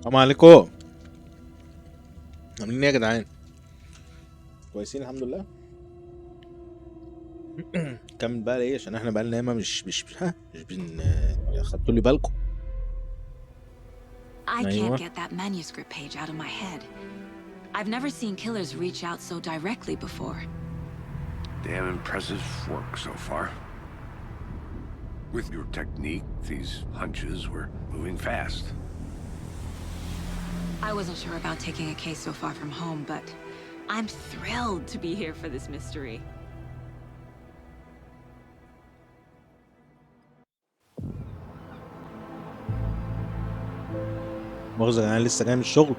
السلام عليكم. عاملين ايه يا جدعان؟ كويسين الحمد لله. كمل بقى ليه؟ عشان احنا بقى لنا ياما مش بن خدتوا لي بالكم. I can't ايوه get that manuscript page out of my head. I've never seen killers reach out so directly before. Damn impressive work so far. With your technique, these hunches were moving fast. I wasn't sure about taking a case so far from home, but I'm thrilled to be here for this mystery. مؤاخذة انا لسه جاي من الشغل.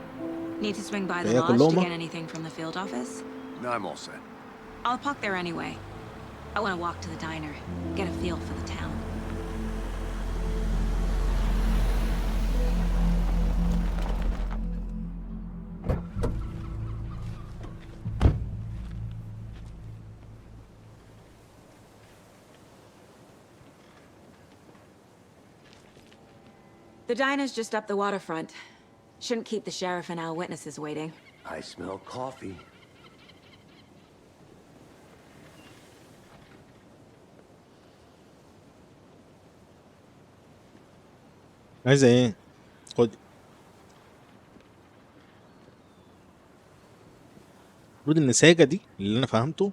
Need to swing by the فهي lodge to كلهم get anything from the field office? No, I'm all set. I'll park there anyway. I want to walk to the diner, get a feel for the town. The diner's just up the waterfront. Shouldn't keep the sheriff and our witnesses waiting. I smell coffee. عايزة ايه؟ خد. المفروض ان ساجة دي اللي انا فهمته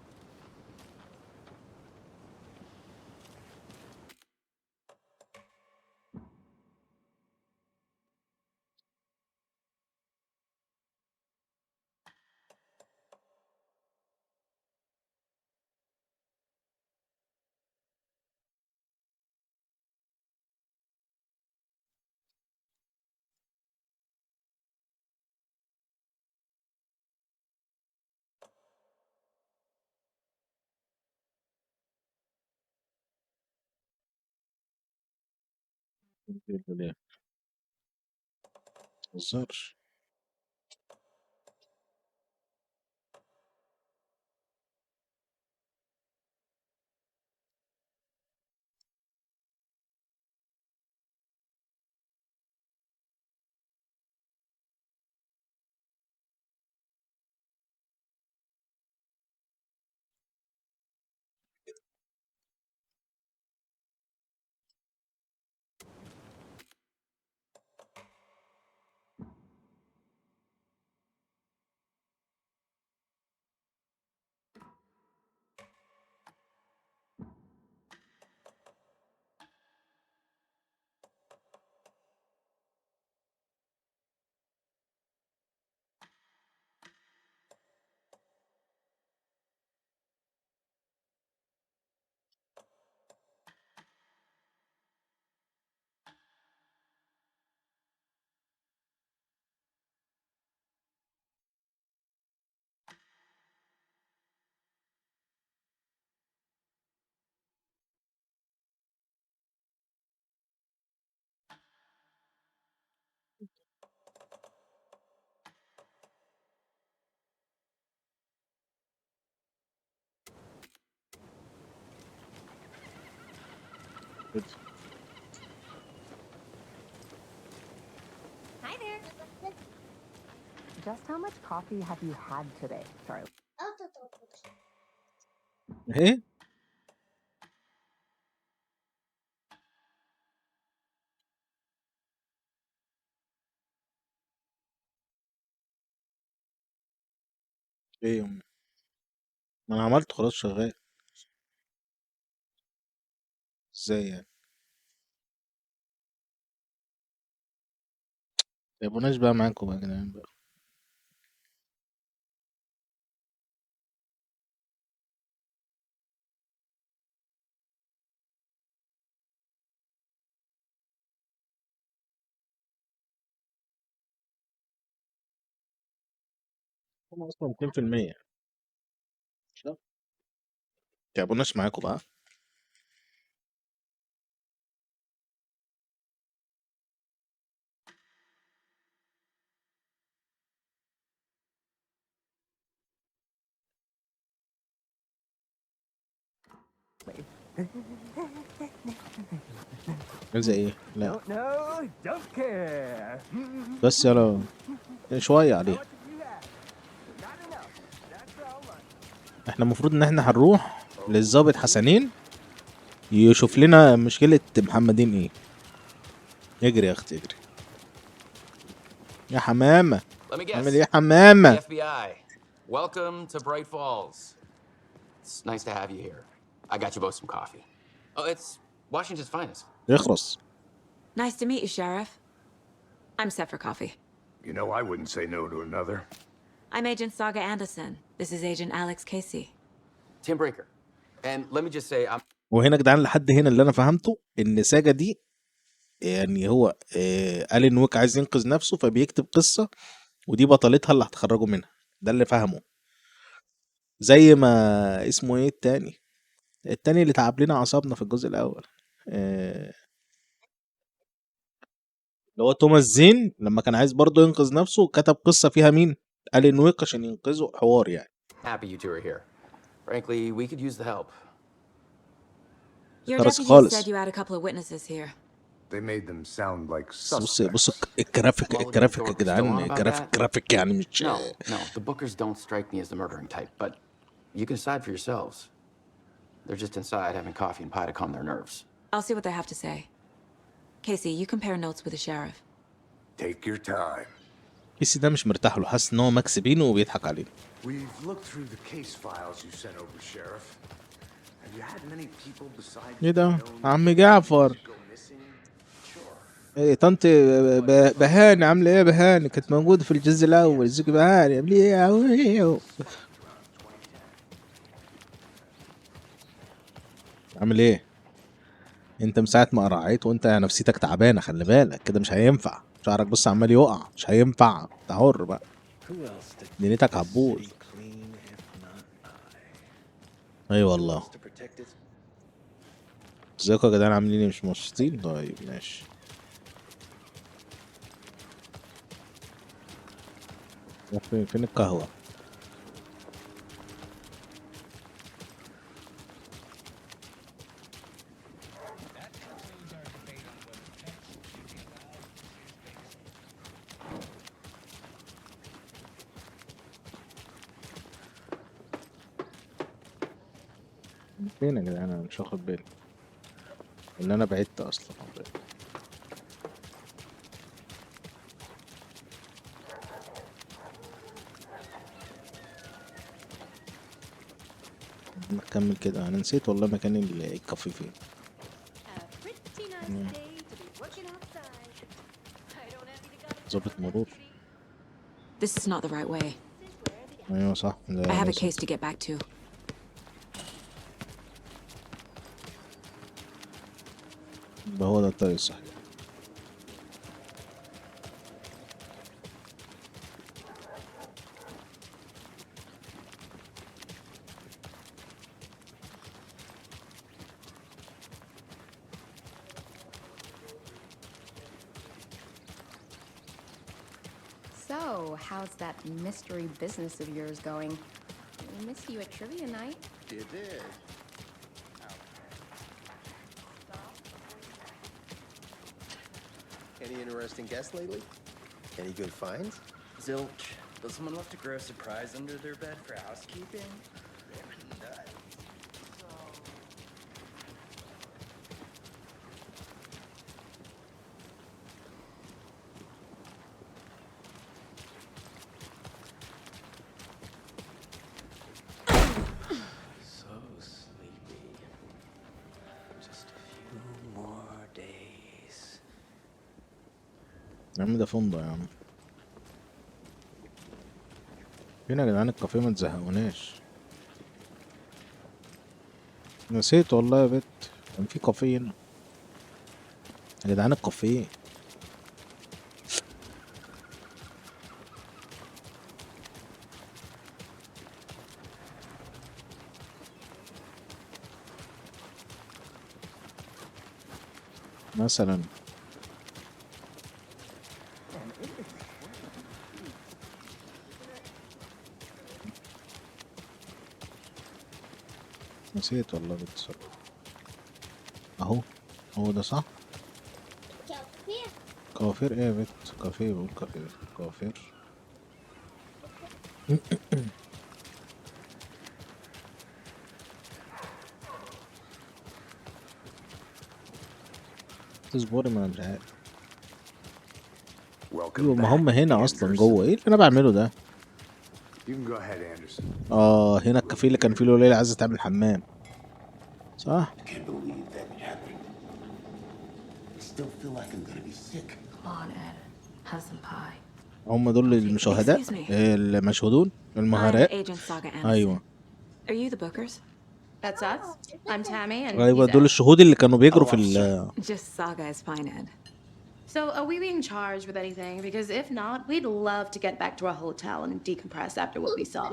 متهزرش. Hi there. Just how much coffee have you had today, Charlie? ايه؟ ايه يا أمي؟ ما انا عملت خلاص شغال. ازاي يعني؟ يبقوناش بقى معاكم بقى يا جدعان بقى. هم اصلا 200%. لا يبقوناش معاكم بقى. عايزة ايه؟ لا Don't know, don't care. بس يلا شوية عليه. What did you have? Not enough. That's all right. احنا المفروض ان احنا هنروح للظابط حسنين يشوف لنا مشكلة محمدين ايه. اجري يا اختي اجري يا حمامة. Let me عامل ايه يا guess. حمامة؟ The FBI. Welcome to Bright Falls. It's nice to have you here. I got you both some coffee. Oh, it's Washington's finest. يخرس. Nice to meet you, Sheriff. I'm set for coffee. You know, I wouldn't say no to another. I'm Agent Saga Anderson. This is Agent Alex Casey. Tim Breaker. And let me just say, I'm وهنا يا جدعان لحد هنا اللي انا فهمته ان ساجا دي يعني هو ألين ويك عايز ينقذ نفسه فبيكتب قصة ودي بطلتها اللي هتخرجوا منها. ده اللي فهمه. زي ما اسمه ايه التاني اللي تعب لنا اعصابنا في الجزء الاول، اللي هو توماس زين لما كان عايز برضه ينقذ نفسه كتب قصة فيها مين؟ ألين ويك عشان ينقذه. حوار يعني. happy you two are here. Frankly, we could use the help. Your خلاص deputy خالص. said you had a couple of witnesses here. They made them sound like بص suspects. الجرافيك Mulligan الجرافيك and يا Thorpe are still جدعان. on about that? جرافيك يعني مش No, the Bookers don't strike me as the murdering type, but you can decide for yourselves. They're just inside having coffee and pie to calm their nerves. I'll see what they have to say. Casey, you compare notes with the sheriff. Take your time. كيسي ده مش مرتاح له، حاسس ان هو مكسبينه وبيضحك علينا. We've looked through the case files you sent over, Sheriff. Have you had many people besides ايه ده؟ عم جعفر. go missing? Sure. ايه طنط بهاني عامله ايه؟ بهاني كانت موجوده في الجزء الاول. ازيك يا بهاني؟ عامله ايه؟ عامل ايه؟ انت من ساعه ما قرعيت وانت نفسيتك تعبانه، خلي بالك كده مش هينفع. شعرك بص عمال يقع، مش هينفع. انت حر بقى، دنيتك هتبوظ. اي والله. ازيكم يا جدعان؟ عاملين ايه؟ مش مبسوطين؟ طيب ماشي. فين القهوه؟ فين يا جدعان؟ انا مش واخد بالي ان انا بعدت اصلا. نكمل كده. انا نسيت والله مكان الكافيه فين. ظابط مرور. This is not the right way. ايوه صح. I have a case to get back to. ده هو ده الطريق الصحيح. So, how's that mystery business of yours going? We missed you at trivia night. You did. Any interesting guests lately? Any good finds? Zilch. But someone left a gross surprise under their bed for housekeeping? They're nuts. So sleepy. Just a few more days. يا عم ده فندق يا عم. فين يا جدعان الكافيه؟ ما تزهقوناش. نسيت والله يا بت، كان في كافيه هنا يا جدعان. الكافيه مثلا. نسيت والله بتصرف. اهو، هو ده صح. كوافير ايه يا بت؟ كافيه، بقول كافيه. كوافير. تصبري، ما انا مش عارف. ايوه، Welcome ما back, هم هنا اصلا جوه. Anderson. ايه اللي انا بعمله ده؟ You can go ahead, Anderson. هنا الكافيه اللي كان فيه الوليلة عايزة تعمل حمام، صح؟ I can't believe that happened. I still feel like I'm gonna be sick. Come on, Ed. Have some pie. هم دول المشاهداء، Excuse me. المشهودون، I'm المهراء. Agent Saga Anderson. ايوه Are you the bookers? That's us. I'm Tammy, and ايوه، he's دول Ed. الشهود اللي كانوا بيجروا في Just Saga is fine, Ed. So, are we being charged with anything? Because if not, we'd love to get back to our hotel and decompress after what we saw.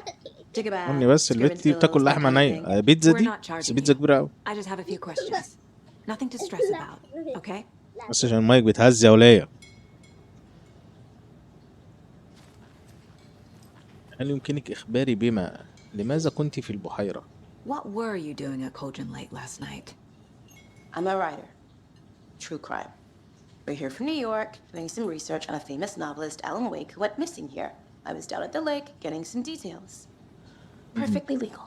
Take a قولني bath, بس، scream البت into دي pillows, بتاكل that لحمة kind of thing. نية. بيتزا We're دي، not بس charging بيتزا you. كبيرة أوي. I just have a few questions. Nothing to stress about, okay? بس عشان المايك بيتهز يا ولية. هل يمكنك إخباري لماذا كنت في البحيرة؟ What were you doing at Cauldron Lake last night? I'm a writer. True crime. We're here from New York, doing some research on a famous novelist, Alan Wake, who went missing here. I was down at the lake, getting some details. Perfectly legal.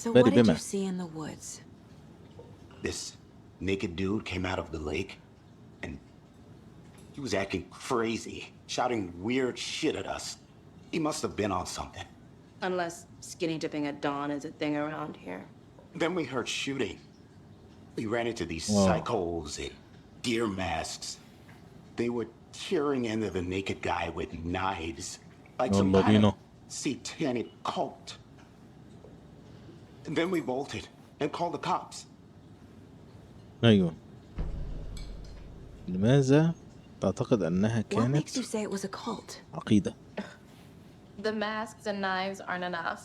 So Very what did you bimmer. see in the woods? This naked dude came out of the lake, and he was acting crazy, shouting weird shit at us. He must have been on something. Unless skinny dipping at dawn is a thing around here. Then we heard shooting. We ran into these Whoa. psychos in deer masks. They were tearing into the naked guy with knives, like some والله kind بينا. of satanic cult. And then we bolted and called the cops. أيوة. لماذا تعتقد أنها What makes كانت you say it was a cult? عقيدة؟ The masks and knives aren't enough.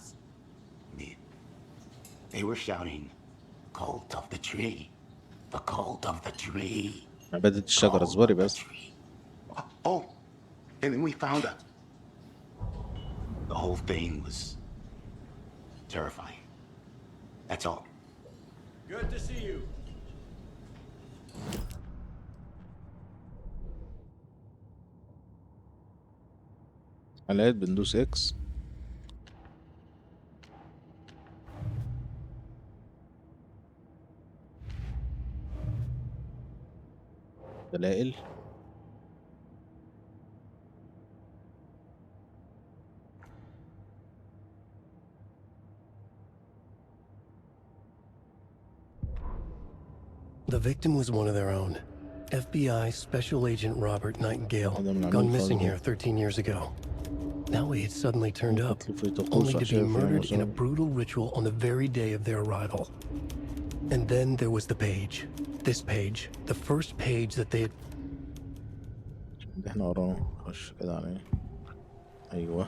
They were shouting, "Cult of the tree, the cult of the tree." عبادة الشجرة. Cult اصبري of the بس. tree. Oh, and then we found her. The whole thing was terrifying. That's all. Good to see you. حلقات بندوس اكس. دلائل. The victim was one of their own. FBI Special Agent Robert Nightingale, هذا gone من missing الفضل. here 13 years ago. Now he had suddenly turned up, قتل في طقوس only to be وحشية في murdered in a أمازون. brutal ritual on the very day of their arrival. And then there was the page. This page, the first page that they had... اللي احنا وراه. خش كده عليه. أيوة.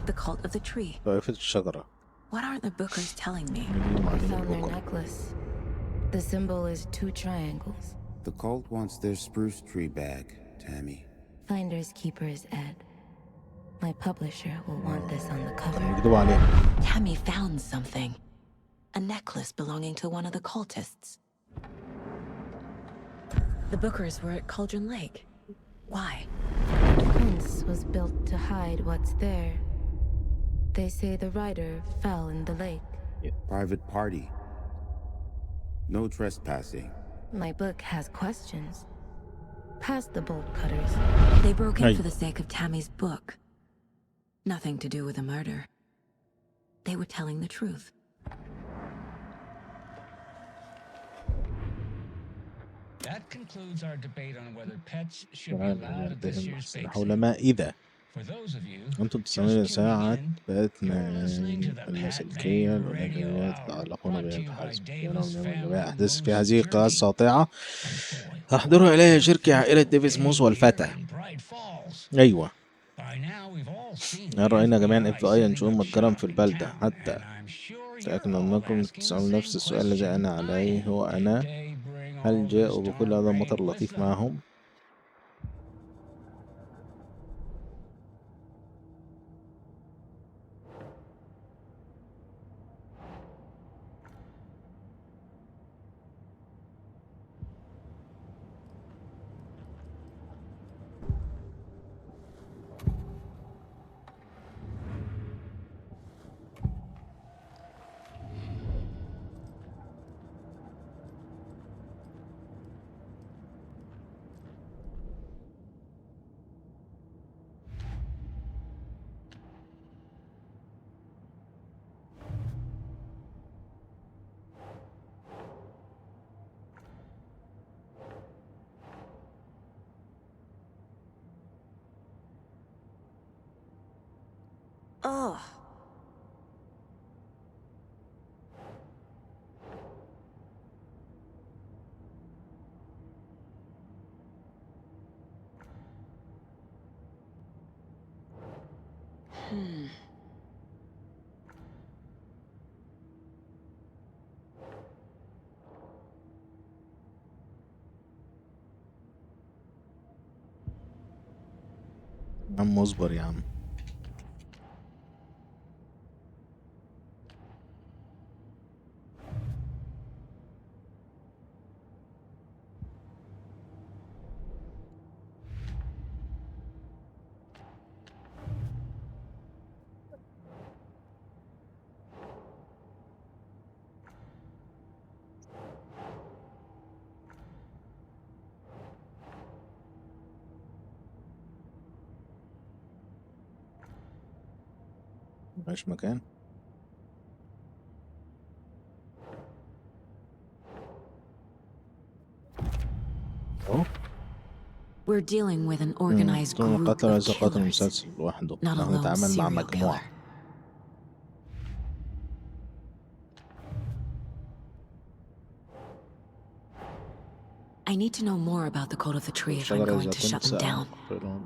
The cult of the tree. طائفة الشجرة. What aren't the bookers telling me? I found their necklace. The symbol is 2 triangles. The cult wants their spruce tree back, Tammy. Finders keepers, Ed. My publisher will want this on the cover. يكذبوا عليه. Tammy found something. A necklace belonging to one of the cultists. The bookers were at Cauldron Lake. Why? The prince was built to hide what's there. They say the writer fell in the lake. Private party. No trespassing. My book has questions. Past the bolt cutters. They broke in Hey. for the sake of Tammy's book. Nothing to do with a murder. They were telling the truth. That concludes our debate on whether pets should be allowed at this year's bake حول sale. ما إذا For those of you أنتم just تستمعون tuning ساعة in, باتمان اللاسلكية الأولويات يتعلقون بجميع أحداث في هذه القناة الساطعة أحضرها إليها شركة عائلة ديفيس موس والفتى. أيوة. هل رأينا جميعا FBI ينشؤون متجرا في البلدة حتى تأكد أنكم تسألون نفس السؤال الذي أنا عليه هو أنا هل جاءوا بكل هذا المطر اللطيف معهم؟ Ugh. يا عم اصبر يا عم. مفيش مكان. اهو. We're dealing with an organized دون group قتل of إذا قاتل killers, مسلسل لوحده. not a نحن lone نتعامل مع serial مجموعة. killer. I need to know more about the code of the tree if I'm الشجرة going إذا to shut them تنسى down. قتلهم.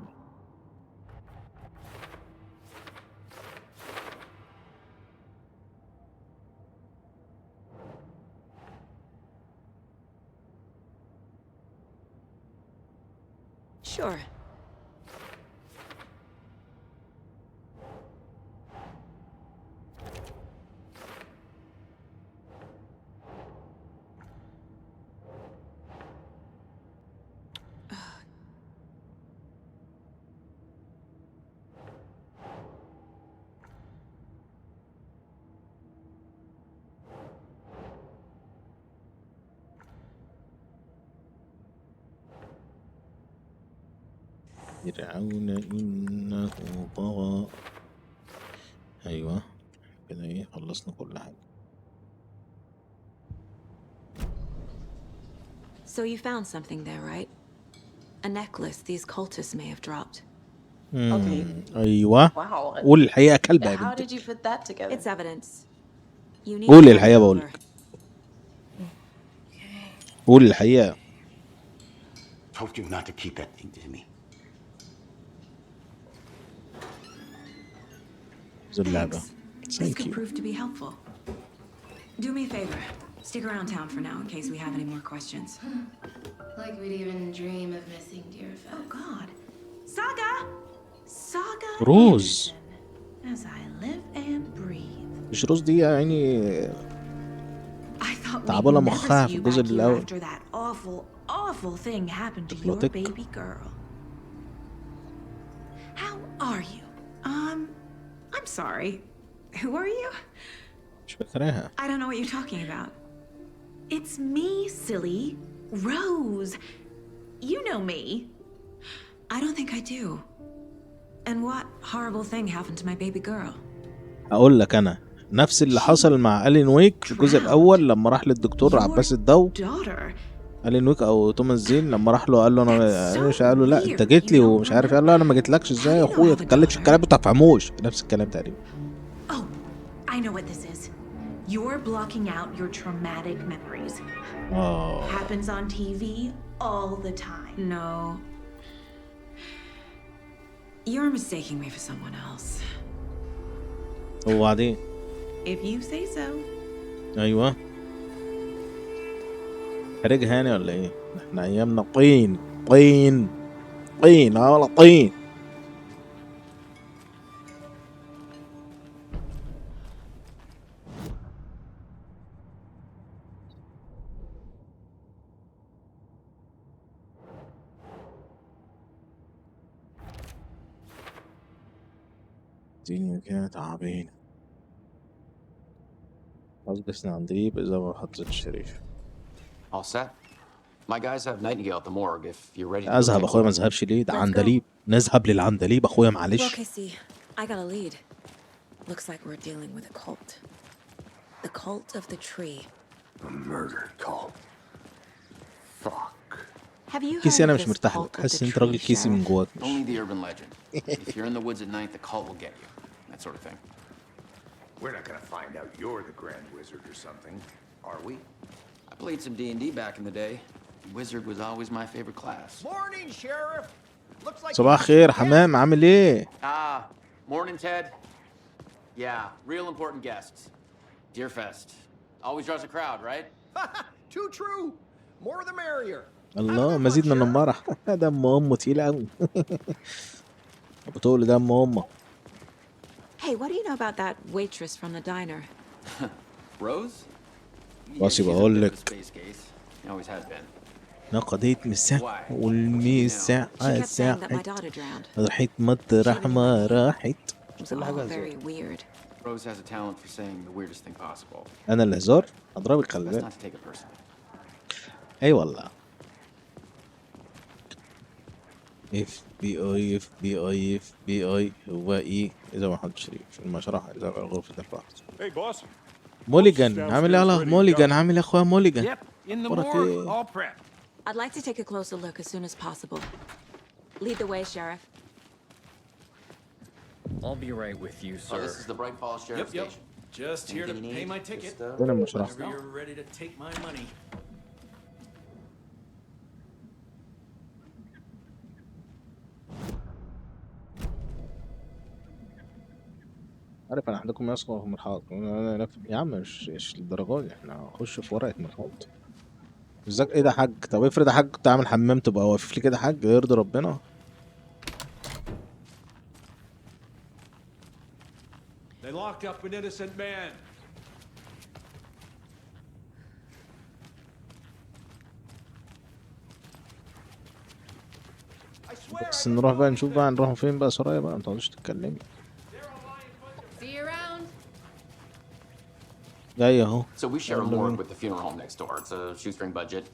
Sure. فرعون إنه طغى. أيوة كده إيه خلصنا كل حاجة. So you found something there, right? A necklace these cultists may have dropped. Okay. أيوة. Wow. قول الحقيقة كلبة يا How بنتي. did you put that together? It's evidence. You need قول to الحقيقة hand it بقولك. over. قول الحقيقة. Told you not to keep that thing to me. اللعبة. This Thank could you. prove to be helpful. Do me a favor. Stick around town for now in case we have any more questions. Like we'd even dream of missing dear Fez. Oh God. Saga! Saga روز. Anderson. As I live and breathe. مش روز دي يعني I thought تعبانة we'd never مخها see في you الجزء back here الأول. after that awful thing happened to your تكلوتك. baby girl. How are you? I'm sorry. Who are you? مش فاكراها. I don't know what you're talking about. It's me, silly. Rose. You know me. I don't think I do. And what horrible thing happened to my baby girl? هقول لك أنا نفس اللي حصل مع ألين ويك في الجزء الأول لما راح للدكتور عباس الضو. ألين ويك أو توماس زين لما راح له قال له أنا مش، قال له لا أنت جيت لي ومش عارف، قال له أنا ما جيتلكش إزاي يا أخويا، ما تتكلمش الكلام ما تفهموش. نفس الكلام تقريبا. Oh, I know what this is. You're blocking out your traumatic memories. Happens on TV all the time. No. You're mistaking me for someone else. وبعدين If you say so. أيوة. حرق هاني ولا إيه؟ إحنا أيامنا طين طين طين والله طين. الدنيا كانت عابين. أصبحنا عندليب إذا ما حطيت الشريف. All set. My guys have Nightingale at the morgue if you're ready to go أذهب take a أخويا، ما look. نذهبش ليه؟ ده عندليب. نذهب للعندليب أخويا معلش. Okay, see. I got a lead. Looks like we're dealing with a cult. The cult of the tree. A murder cult. Fuck. Have you كيسي heard أنا of مش this مرتاح cult لك، of حاسس the إن أنت راجل tree, كيسي من Sheriff? جواك. Only the urban legend. If you're in the woods at night, the cult will get you. that sort of thing. We're not gonna find out you're the Grand Wizard or something, are we? I played some D&D back in the day. Wizard was always my favorite class. Morning, Sheriff. Looks like صباح الخير حمام عامل ايه؟ Morning, Ted. Yeah, real important guests. Deerfest. Always draws a crowd, right? Too true. More the merrier. الله مزيد من المرح. دم امه تقيل قوي. بتقول دم امه. Hey, what do you know about that waitress from the diner? Rose? بس بقول لك He always has been. نقضية مساء والمساء ساعت راحت مطرح ما راحت. كل حاجة Very weird. Rose has a talent for saying the weirdest thing possible. أنا اللي هزار أضربك خلي Let's بالك. not take it personally. أي والله. FBI هو إيه إذا محمد شريف المشرحة إذا غرفة البحث. Hey boss. موليجان عامل إيه يا موليجان عامل يا أخويا موليجان. Yep, in the morgue, all prepped. I'd like to take a closer look as soon as possible. Lead the way, Sheriff. I'll be right with you, sir. Oh, this is the Bright Falls Sheriff Station. Just here to Anything you pay need? my ticket. وين المشرحة؟ Whenever you're ready to take my money. عارف أنا عندكم يسقط في ملحق. يا عم مش للدرجة دي احنا هنخش في ورقة ملحق. ازيك ايه ده حاج؟ طب افرض يا حاج كنت عامل حمام تبقى واقف لي كده حاج يرضي ربنا؟ They locked up an innocent man. بس نروح بقى نشوف بقى نروح فين بقى سرايا بقى ما تقعدوش تتكلمي. See you around. جاي اهو. So we share a morgue with the funeral home next door. It's a shoestring budget.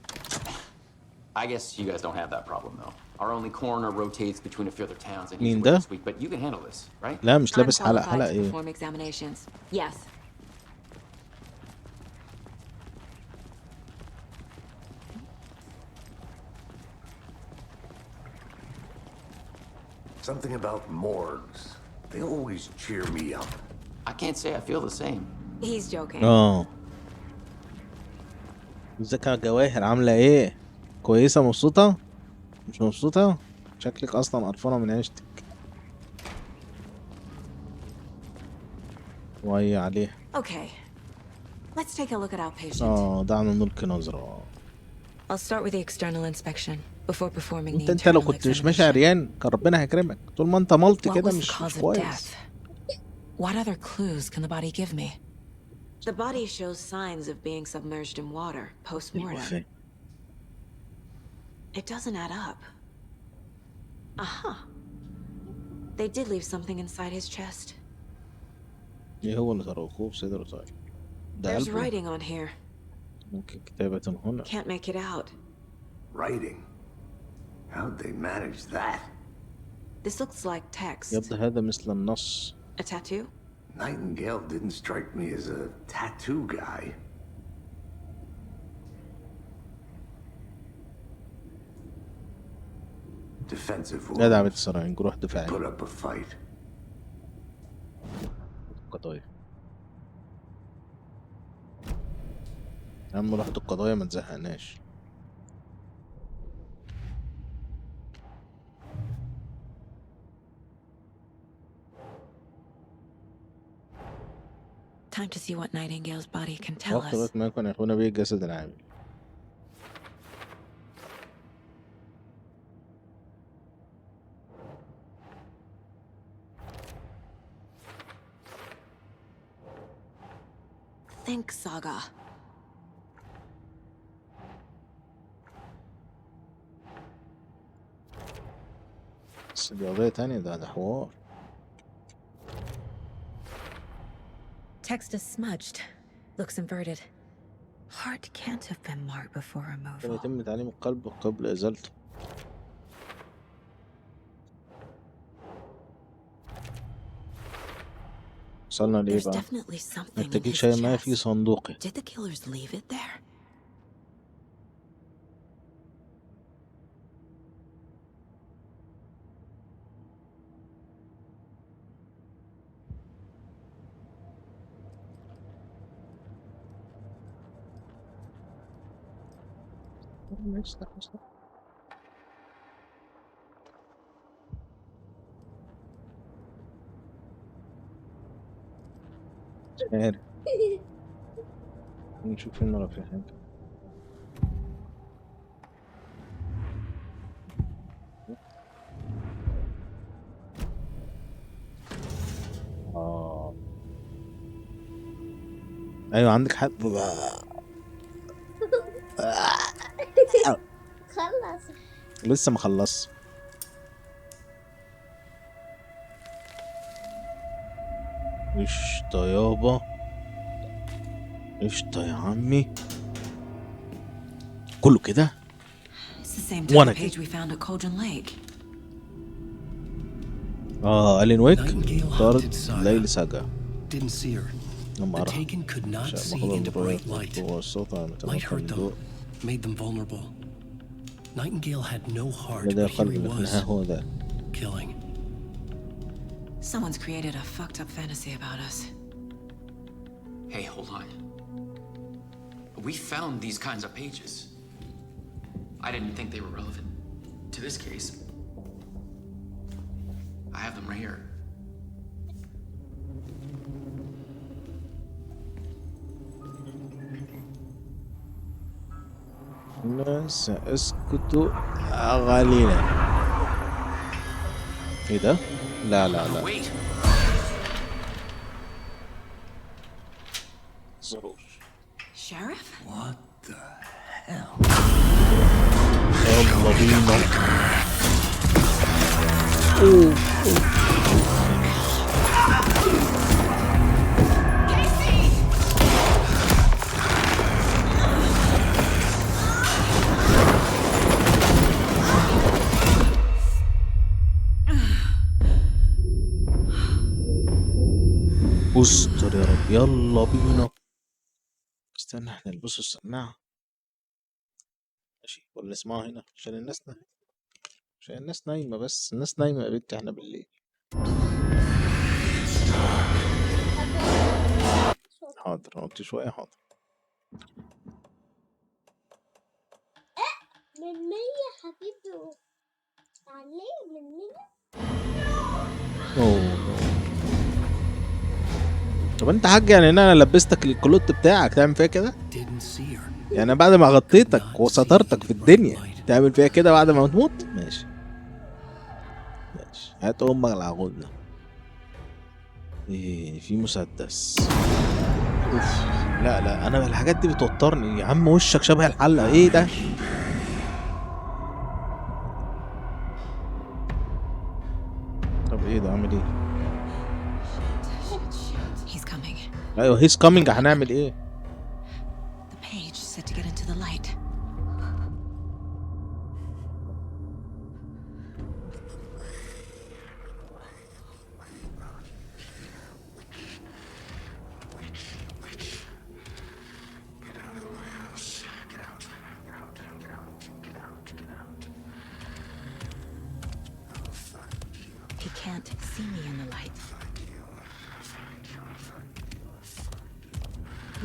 I guess you guys don't have that problem though. Our only coroner rotates between a few other towns and he's away this week, but you can handle this, right? لا مش لابس I'm حلق qualified حلق to ايه؟ perform examinations. Yes. Something about morgues. They always cheer me up. I can't say I feel the same. He's joking. اه. ازيك يا جواهر عاملة ايه؟ كويسة مبسوطة؟ مش مبسوطة؟ شكلك اصلا قرفانة من عيشتك. وهي عليها. Okay. Let's take a look at our patient. دعنا نلقي نظرة. I'll start with the external inspection before performing the انت لو internal كنت مش ماشي عريان كان ربنا هيكرمك. طول ما انت ملط What كده was the مش cause of كويس. death? What other clues can the body give me? The body shows signs of being submerged in water post-mortem. It doesn't add up. Aha. They did leave something inside his chest. ايه هو اللي تركوه بصدره طيب؟ ده There's قلبه؟ writing on here. ممكن كتابة هنا. Can't make it out. Writing? How'd they manage that? This looks like text. يبدو هذا مثل النص. A tattoo? Nightingale didn't strike me as a tattoo guy. Defensive لا دعم wounds. السرايين جروح دفاعي. Put up a fight. قضايا. يا عم لوحة القضايا ما تزهقناش. Time to see what Nightingale's body can tell وقت us. وقت ما يكون يخون به الجسد العامل. Think saga. بس دي قضية تانية ده حوار. Text is smudged. Looks inverted. Heart can't have been marked before كان removal. يتم تعليم القلب قبل إزالته. وصلنا لإيه There's بقى؟ definitely something in محتاجين his شيء ما chest. في صندوقي. Did the killers leave it there? عارف. نشوف هنا لو في حاجة. ايوه عندك حق. خلص. لسه ما خلص. قشطة يابا، قشطة يا عمي، كله كده. It's the same type وانا of page كده. we found at Cauldron Lake. ألين ويك Nightingale طارد hunted ليلي Saga. ساجا. Didn't see her. لما The أرى Taken could not شاء see مخضر into بالرؤية bright light. والصوت على Light متمكن hurt من them, ضوء. made them vulnerable. Nightingale had no heart, لدى but here قلب he لكن was, ها هو ذا. killing. Someone's created a fucked up fantasy about us. Hey, hold on. We found these kinds of pages. I didn't think they were relevant to this case. I have them right here. أنا سأسكت قليلا. ايه ده؟ لا لا لا. Wait. Sheriff? What the hell? يلا بينا. اوه استر يا رب. يلا بينا. استنى احنا نلبسوا السماعة ماشي ولا نسمعه هنا عشان الناس نايمة. عشان الناس نايمة، بس الناس نايمة يا بنتي، احنا بالليل. حاضر قلت شوية. حاضر. من 100 حبيبي عليه من 100. اوه. طب انت حاج يعني انا لبستك الكلوت بتاعك تعمل فيها كده؟ يعني بعد ما غطيتك وسترتك في الدنيا تعمل فيها كده بعد ما تموت؟ ماشي ماشي. هات امك العقود ده. ايه في مسدس. اوف. لا لا انا الحاجات دي بتوترني يا عم. وشك شبه الحلقة. ايه ده؟ طب ايه ده؟ اعمل ايه؟ He's coming. ايوه هيز كامينج. هنعمل ايه؟ The page said to get into the light. He can't see me in the light.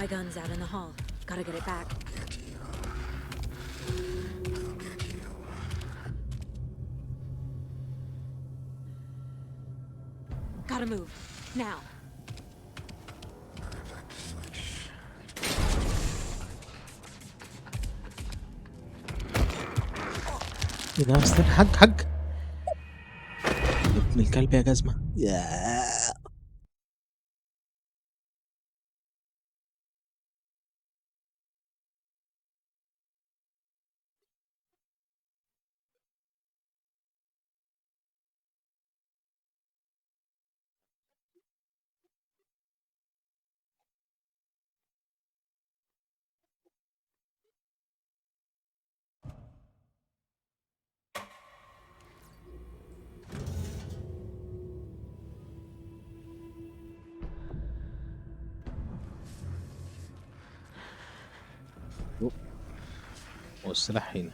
My gun's out in the hall. Gotta get it back. Gotta move. Now. ايه ده؟ استنى حاج حاج. ابن الكلب يا جزمة. يا والسلاح هنا.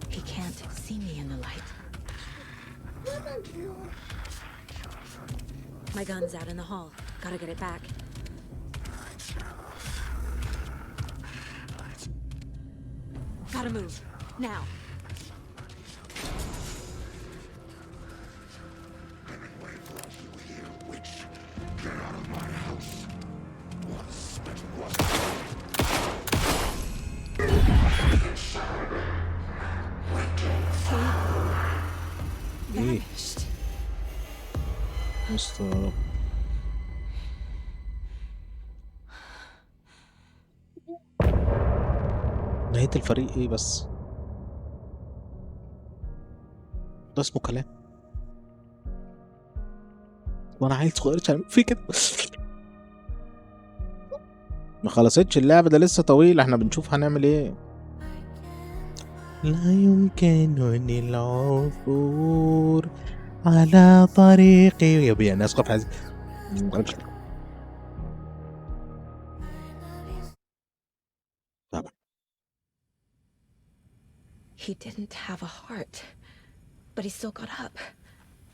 He can't see me in the light. My gun's out in the hall. Gotta get it back. Gotta move. Now. ايه مستغرب. نهاية الفريق ايه بس؟ ده اسمه كلام؟ وانا عيل صغير عشان في كده. ما خلصتش اللعبة، ده لسه طويل، احنا بنشوف هنعمل ايه. لا يمكنني العثور على طريقي يا بيا الناس قف حزين. He didn't have a heart, but he still got up.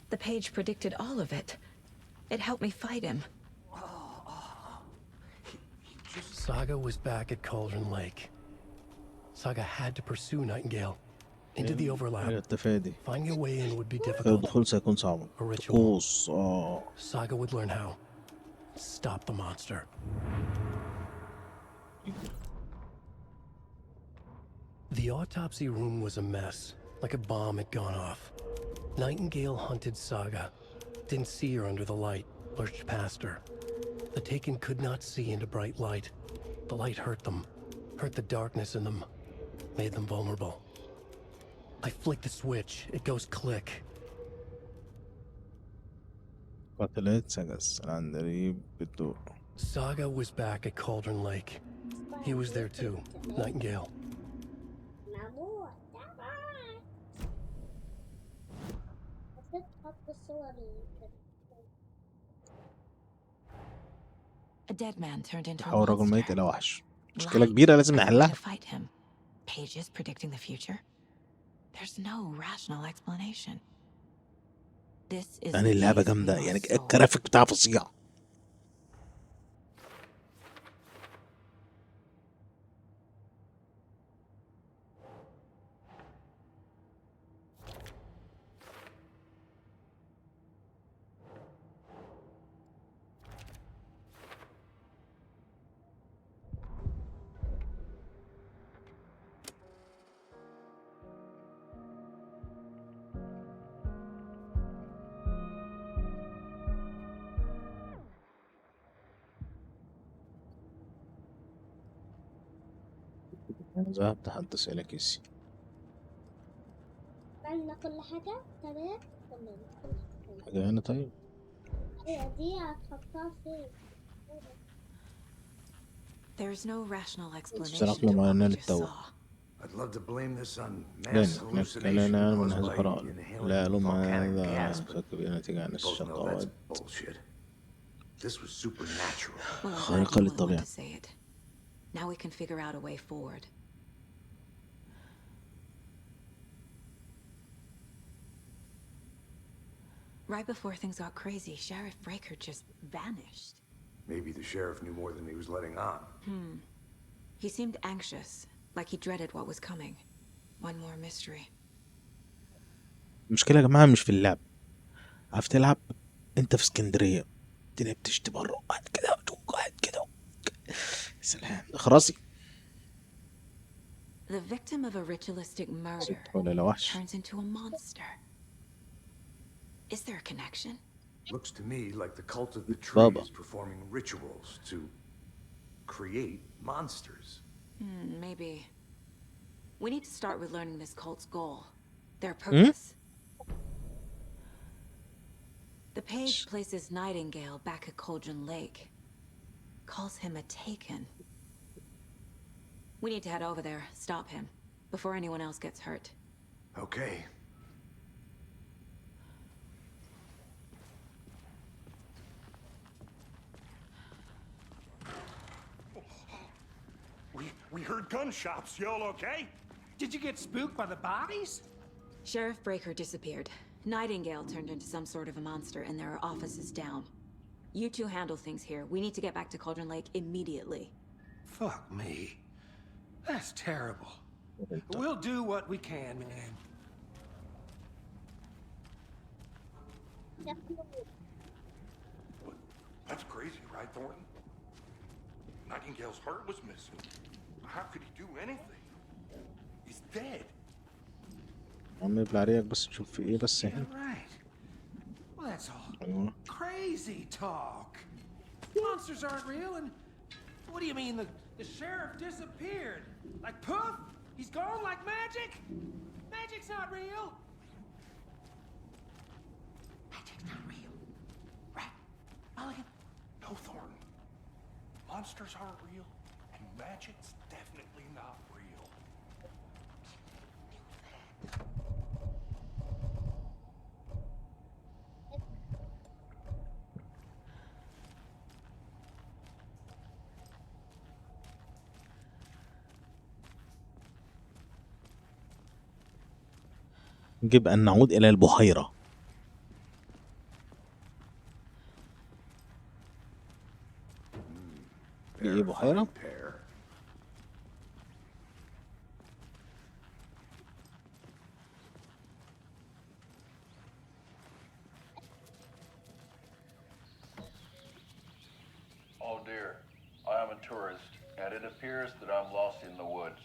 The page predicted all of it. It helped me fight him. Saga was back at Cauldron Lake. Saga had to pursue Nightingale into the overlap. Finding a way in would be difficult. الدخول سيكون صعب. A ritual. طقوس. Saga would learn how. Stop the monster. The autopsy room was a mess, like a bomb had gone off. Nightingale hunted Saga. Didn't see her under the light, lurched past her. The Taken could not see into bright light. The light hurt them, hurt the darkness in them, made them vulnerable. I flick the switch, it goes click. Saga was back at Cauldron Lake. He was there too, Nightingale. A dead man turned into a تحول رجل monster. ميت إلى وحش. مشكلة كبيرة لازم نحلها. To fight him. Pages predicting the future. There's no rational explanation. This is يعني اللعبة جامدة، يعني الجرافيك بتاعها فظيع. ذهبت أتحدث إلى كيسي. عندنا كل حاجة تمام تمام. حاجة هنا طيب. هي دي هتحطها فين؟ There's no rational explanation استراق to لما what we نال just التو. saw. I'd love to blame this on mass لأن hallucination كلنا من caused هذا by الفراغ. inhaling لا ألوم volcanic هذا gas. نتيجة عن We both know that's الشقوات. bullshit. This was supernatural. Well, I'm glad خارقة you were the one للطبيعة. to say it. Now we can figure out a way forward. Right before things got crazy, Sheriff Breaker just vanished. Maybe the sheriff knew more than he was letting on. He seemed anxious, like he dreaded what was coming. One more mystery. المشكلة يا جماعة مش في اللعب. عارف تلعب أنت في اسكندرية، الدنيا بتشتي بره، قاعد كده قاعد كده. سلام خراسي. The victim of a ritualistic murder turns into a monster. Is there a connection? Looks to me like the cult of the tree is performing rituals to create monsters. Maybe. We need to start with learning this cult's goal. Their purpose. The page places Nightingale back at Cauldron Lake. Calls him a Taken. We need to head over there, stop him, before anyone else gets hurt. Okay. We heard gunshots. Y'all okay? Did you get spooked by the bodies? Sheriff Breaker disappeared. Nightingale turned into some sort of a monster and there are offices down. You two handle things here. We need to get back to Cauldron Lake immediately. Fuck me. That's terrible. We'll do what we can, man. That's crazy, right, Thornton? Nightingale's heart was missing. How could he do anything? He's dead. عم يبلع عليك بس تشوف في ايه بس هنا. Right. Well, that's all crazy talk. Monsters aren't real, and what do you mean the sheriff disappeared? Like poof? He's gone like magic? Magic's not real. Magic's not real. Right? Mulligan? No, Thornton. Monsters aren't real, and magic's definitely not real. يجب أن نعود إلى البحيرة. إيه بحيرة؟ Oh dear, I am a tourist, and it appears that I'm lost in the woods.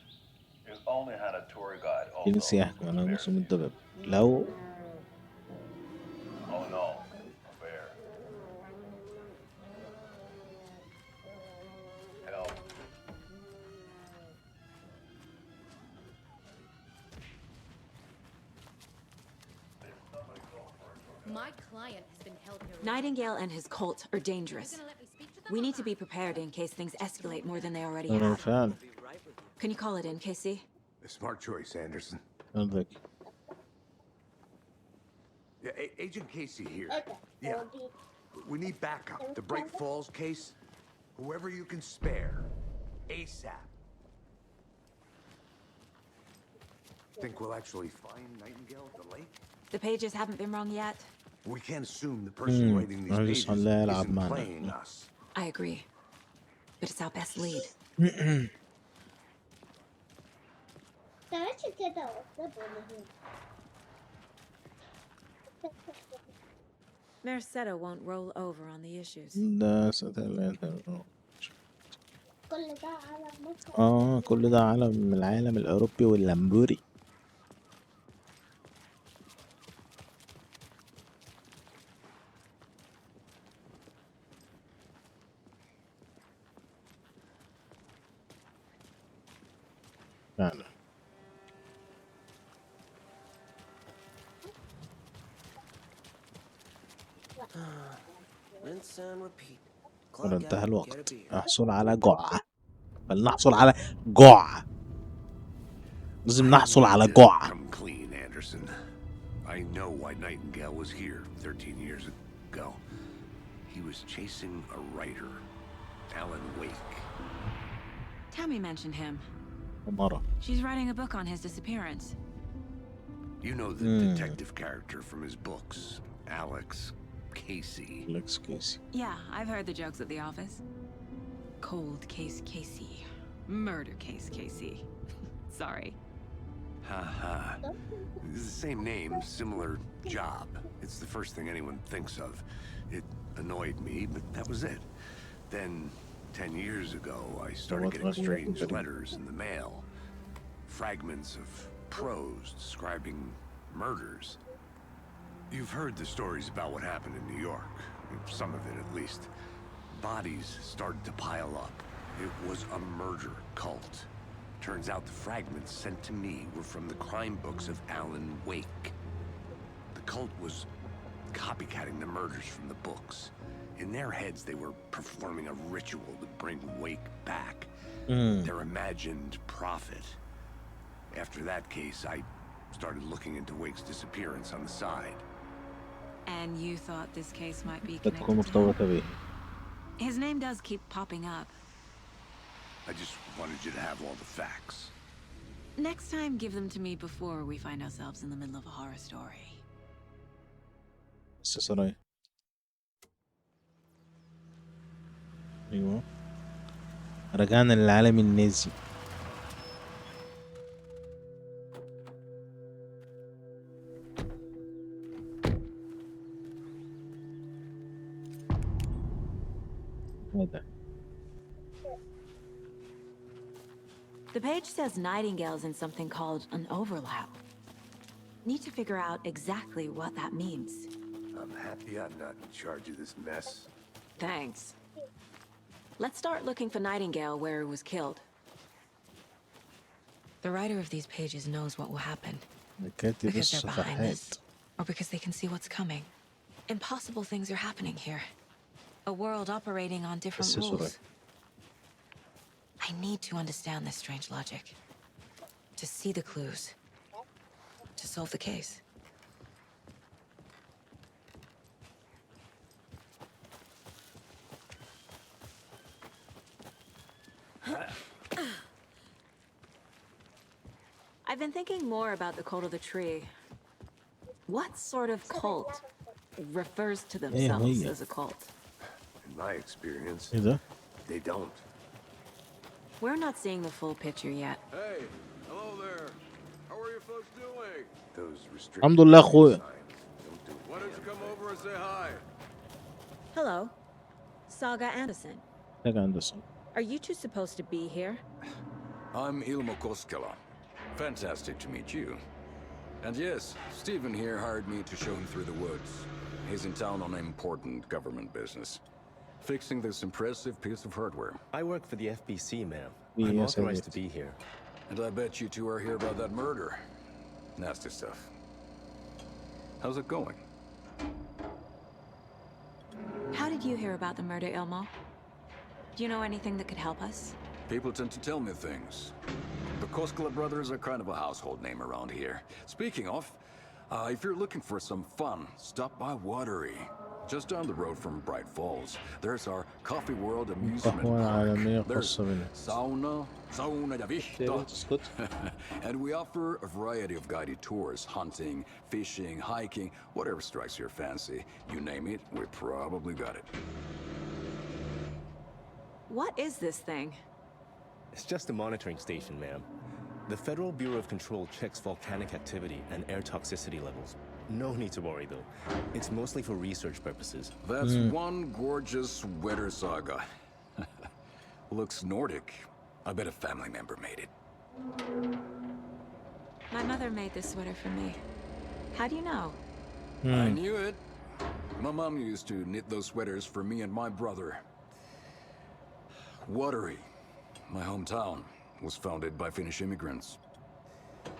If only had a tour guide. في سياح أنا موسم الدبب لو. Oh no, a bear. Help. My client has been held here. Nightingale and his cult are dangerous. We need to be prepared in case things escalate more than they already أنا have. فعلا. Can you call it in, Casey? A smart choice, Anderson. قصدك. Yeah, Agent Casey here. Yeah. We need backup. The Bright Falls case. Whoever you can spare. ASAP. Think we'll actually find Nightingale at the lake? The pages haven't been wrong yet. We can't assume the person writing these pages isn't playing us. I agree. But it's our best lead. Merced won't roll over on the issues. كل ده علم من العالم الأوروبي واللامبوري. فعلا. Rinse and repeat. قد انتهى الوقت. نحصل على جوعة. بل نحصل على جوعة. لازم نحصل على جوعة. Come clean, Anderson. I know why Nightingale was here 13 years ago. He was chasing a writer, Alan Wake. Tammy mentioned him. مرة. She's writing a book on his disappearance. You know the detective character from his books, Alex Casey. Alex Casey. Yeah, I've heard the jokes at the office. Cold case Casey. Murder case Casey. Sorry. Ha. It's the same name, similar job. It's the first thing anyone thinks of. It annoyed me, but that was it. Then, 10 years ago, I started getting strange letters in the mail. Fragments of prose describing murders. You've heard the stories about what happened in New York. Some of it, at least. Bodies started to pile up. It was a murder cult. Turns out the fragments sent to me were from the crime books of Alan Wake. The cult was copycatting the murders from the books. In their heads, they were performing a ritual to bring Wake back. Their imagined prophet. After that case, I started looking into Wake's disappearance on the side. And you thought this case might be connected to him? His name does keep popping up. I just wanted you to have all the facts. Next time, give them to me before we find ourselves in the middle of a horror story. استثنائي. ايوه رجعنا للعالم النازي. هذا The page says Nightingale's in something called an overlap. Need to figure out exactly what that means. I'm happy I'm not in charge of this mess. Thanks. Let's start looking for Nightingale where he was killed. The writer of these pages knows what will happen. الكاتب Because they're behind الصفحات. this, or because they can see what's coming. Impossible things are happening here. A world operating on different rules. I need to understand this strange logic. To see the clues. To solve the case. I've been thinking more about the cult of the tree. What sort of cult refers to themselves as a cult? In my experience, they don't. We're not seeing the full picture yet. Hey, hello there. How are you folks doing? Those restrictions. الحمد لله اخويا. Why don't you come over and say hi? Hello. Saga Anderson. Saga Anderson. Are you two supposed to be here? I'm Ilmo Koskela. Fantastic to meet you. And yes, Stephen here hired me to show him through the woods. He's in town on important government business. Fixing this impressive piece of hardware. I work for the FBC, ma'am. I'm authorized to be here. And I bet you two are here about that murder. Nasty stuff. How's it going? How did you hear about the murder, Ilmo? Do you know anything that could help us? People tend to tell me things. The Koskela brothers are kind of a household name around here. Speaking of, if you're looking for some fun, stop by Watery. Just down the road from Bright Falls, there's our Coffee World amusement park. There's sauna ja vihto. And we offer a variety of guided tours, hunting, fishing, hiking, whatever strikes your fancy. You name it, we probably got it. What is this thing? It's just a monitoring station, ma'am. The Federal Bureau of Control checks volcanic activity and air toxicity levels. No need to worry, though. It's mostly for research purposes. That's one gorgeous weather saga. Looks Nordic. I bet a family member made it. My mother made this sweater for me. How do you know? I knew it. My mom used to knit those sweaters for me and my brother. Watery, my hometown, was founded by Finnish immigrants.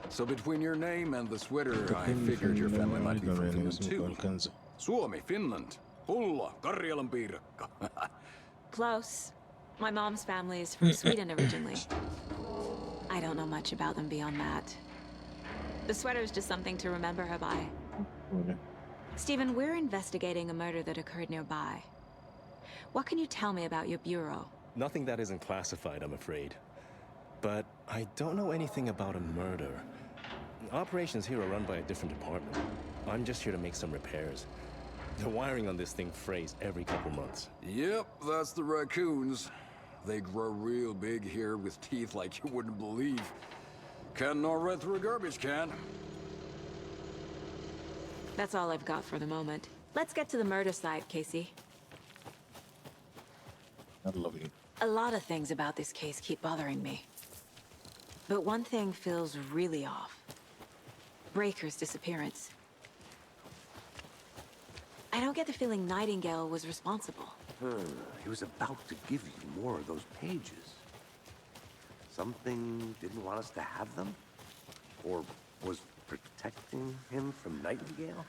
So between your name and the sweater, I figured your family might be from Finland too. Suomi, Finland, Pulla, Karjalan piirakka. Close. My mom's family is from Sweden originally. I don't know much about them beyond that. The sweater is just something to remember her by. Stephen, we're investigating a murder that occurred nearby. What can you tell me about your bureau? Nothing that isn't classified, I'm afraid. But I don't know anything about a murder. Operations here are run by a different department. I'm just here to make some repairs. The wiring on this thing frays every couple months. Yep, that's the raccoons. They grow real big here with teeth like you wouldn't believe. Can't gnaw right through a garbage can. That's all I've got for the moment. Let's get to the murder site, Casey. I love you. A lot of things about this case keep bothering me. But one thing feels really off. Breaker's disappearance. I don't get the feeling Nightingale was responsible. He was about to give you more of those pages. Something didn't want us to have them? Or was protecting him from Nightingale?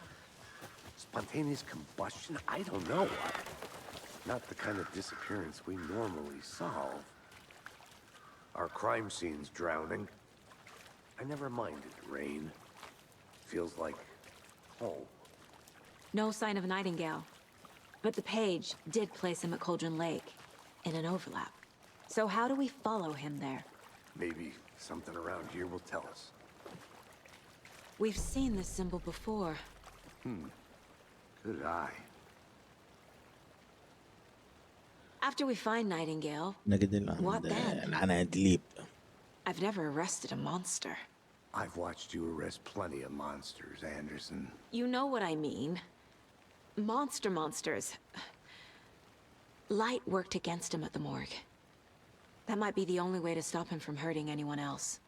Spontaneous combustion? I don't know. Not the kind of disappearance we normally solve. Our crime scene's drowning. I never minded rain. Feels like home. No sign of Nightingale. But the page did place him at Cauldron Lake, in an overlap. So how do we follow him there? Maybe something around here will tell us. We've seen this symbol before. So did I. After we find Nightingale, نجد what then? العنادليب. I've never arrested a monster. I've watched you arrest plenty of monsters, Anderson. You know what I mean. Monsters. Light worked against him at the morgue. That might be the only way to stop him from hurting anyone else.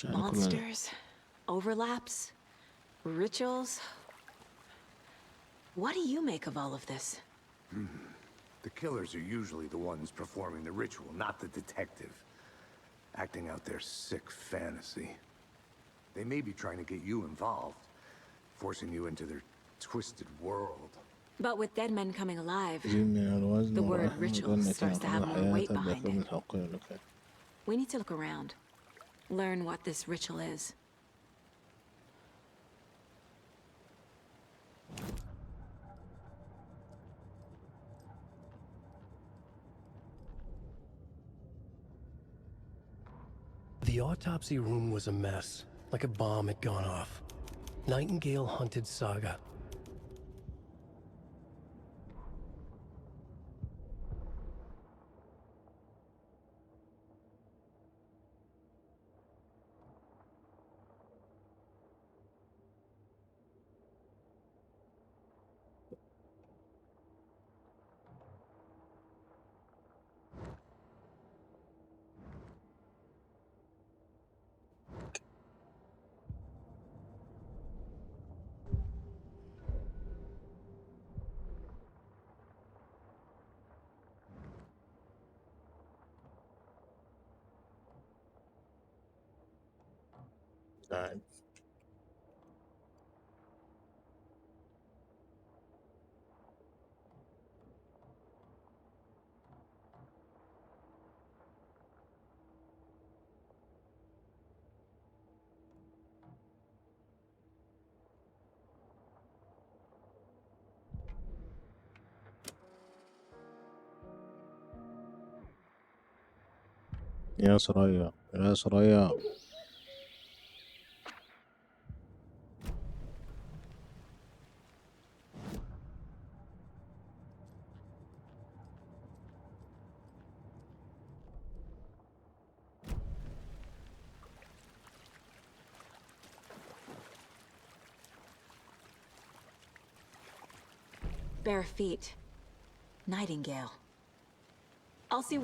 Monsters, overlaps, rituals. What do you make of all of this? The killers are usually the ones performing the ritual, not the detective. Acting out their sick fantasy. They may be trying to get you involved, forcing you into their twisted world. But with dead men coming alive, the the word ritual starts to have more weight behind it. We need to look around. Learn what this ritual is. The autopsy room was a mess, like a bomb had gone off. Nightingale hunted Saga. Nice. يا سرايا يا سرايا. Bare feet. Nightingale. I'll see.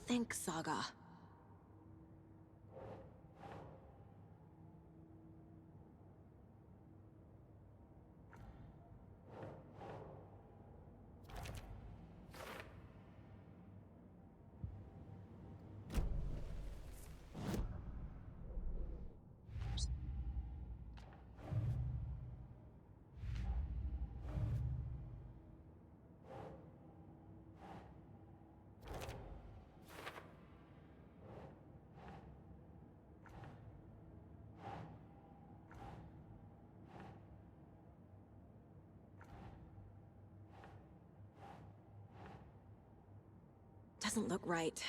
Think, Saga. Doesn't look right.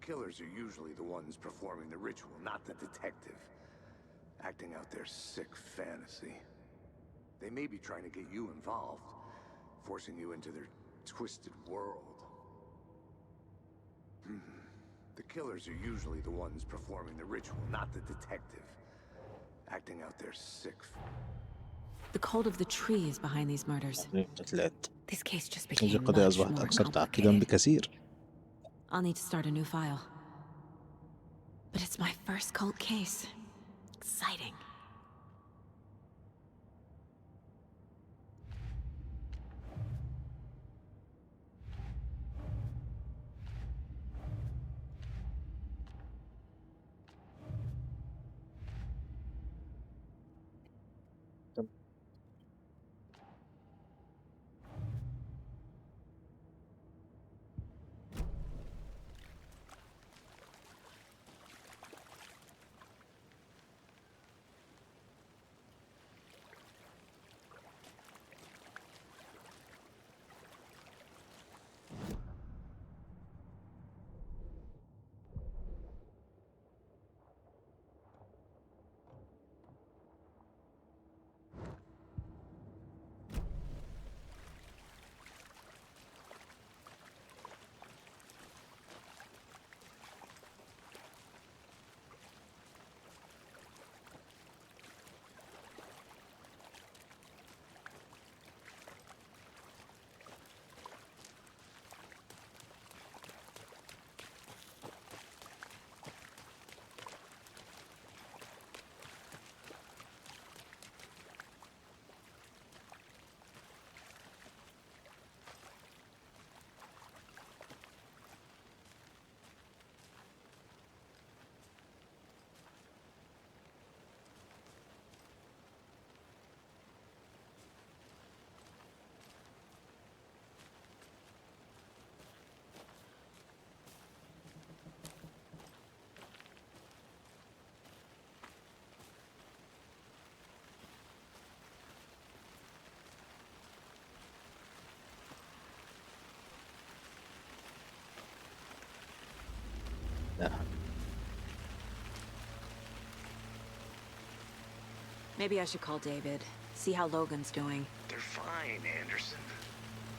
killers are usually the ones performing the ritual, not the detective. Acting out their sick fantasy. They may be trying to get you involved, forcing you into their twisted world. The killers are usually the ones performing the ritual, not the detective. Acting out their sick. The cult of the tree is behind these murders. This case just هذه became القضية much أصبحت more أكثر تعقيدا complicated. بكثير. I'll need to start a new file. But it's my first cult case. Exciting. Maybe I should call David, see how Logan's doing. They're fine, Anderson.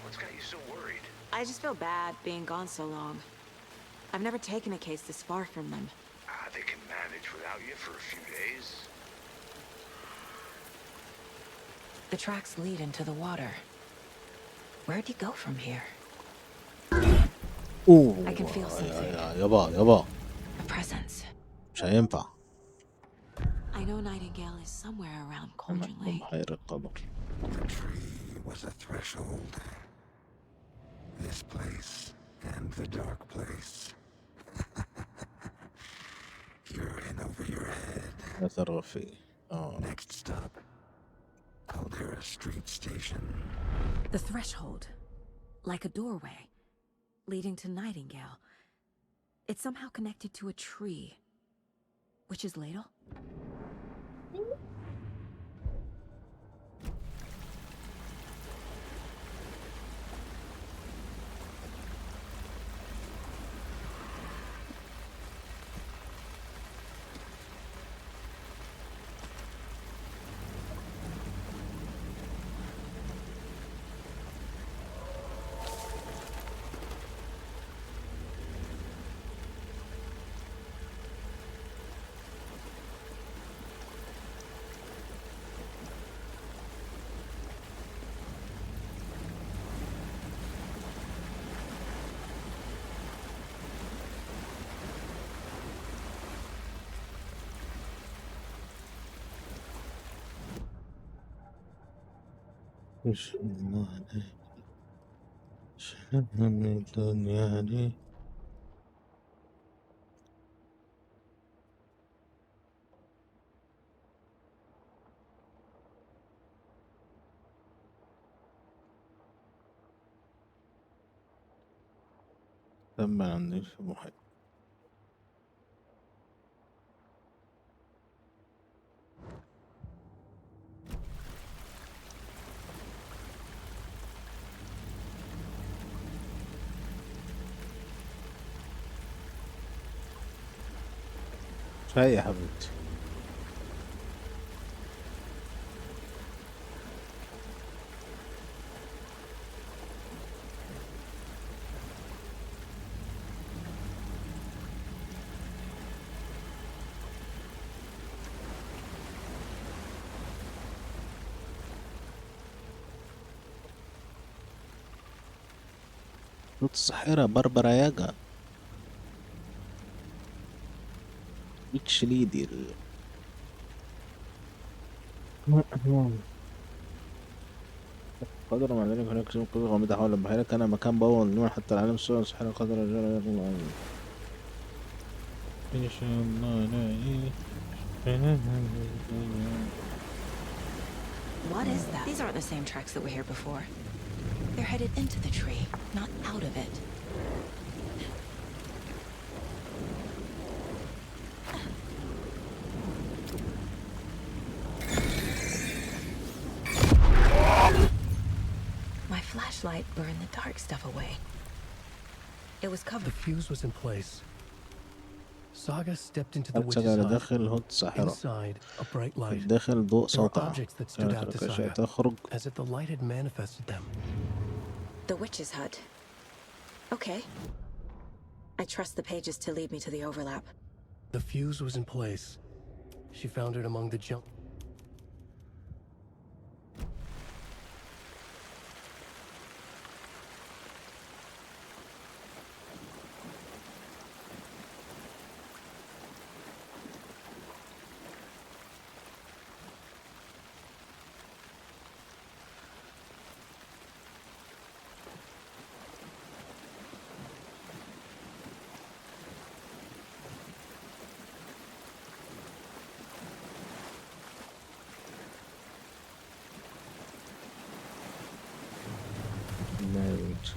What's got you so worried? I just feel bad being gone so long. I've never taken a case this far from them. They can manage without you for a few days. The tracks lead into the water. Where'd he go from here? أوه I can feel something. يابا A presence. مش هينفع. I know Nightingale is somewhere around Cauldron Lake. بحيرة القمر. The tree was a threshold. This place and the dark place. You're in over your head. لا ثروة فيه. Next stop, Caldera Street Station. The threshold. Like a doorway. Leading to Nightingale. It's somehow connected to a tree. Witch's Ladle? يعني لما عنديش محل هيا يا حبيبتي. صوت الساحرة باربرا ياجا ويتش ليدر. قدر مع ذلك هناك شيء قوي غامضة حول البحيرة، كان مكان بول النور حتى العالم السوري الساحرة قدر الرجال يقول What is that? These aren't the same tracks that were here before. They're headed into the tree, not out of it. My flashlight burned the dark stuff away. It was covered. The fuse was in place. Saga stepped into the ساقا witch's hut. لداخل هود الساحرة. Inside, a bright light. الداخل ضوء There were ساطع. objects that stood out to أشياء Saga, تخرج. as if the light had manifested them. The witch's hut. Okay. I trust the pages to lead me to the overlap. The fuse was in place. She found it among the junk. marriage.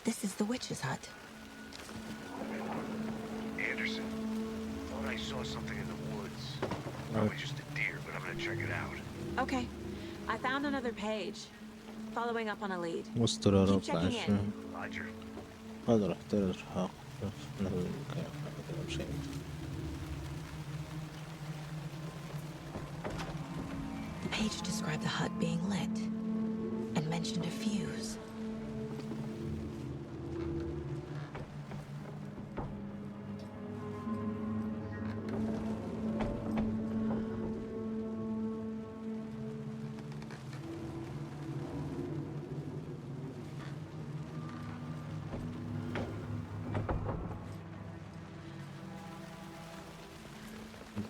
This is the witch's hut. Anderson, thought I saw something in the woods. Probably just a deer, but I'm gonna check it out. Okay. I found another page. Following up on a lead. وسط العراق Keep checking in. عشان Roger. هذا راح ترجع شيء. The page described the hut being lit and mentioned a fuse.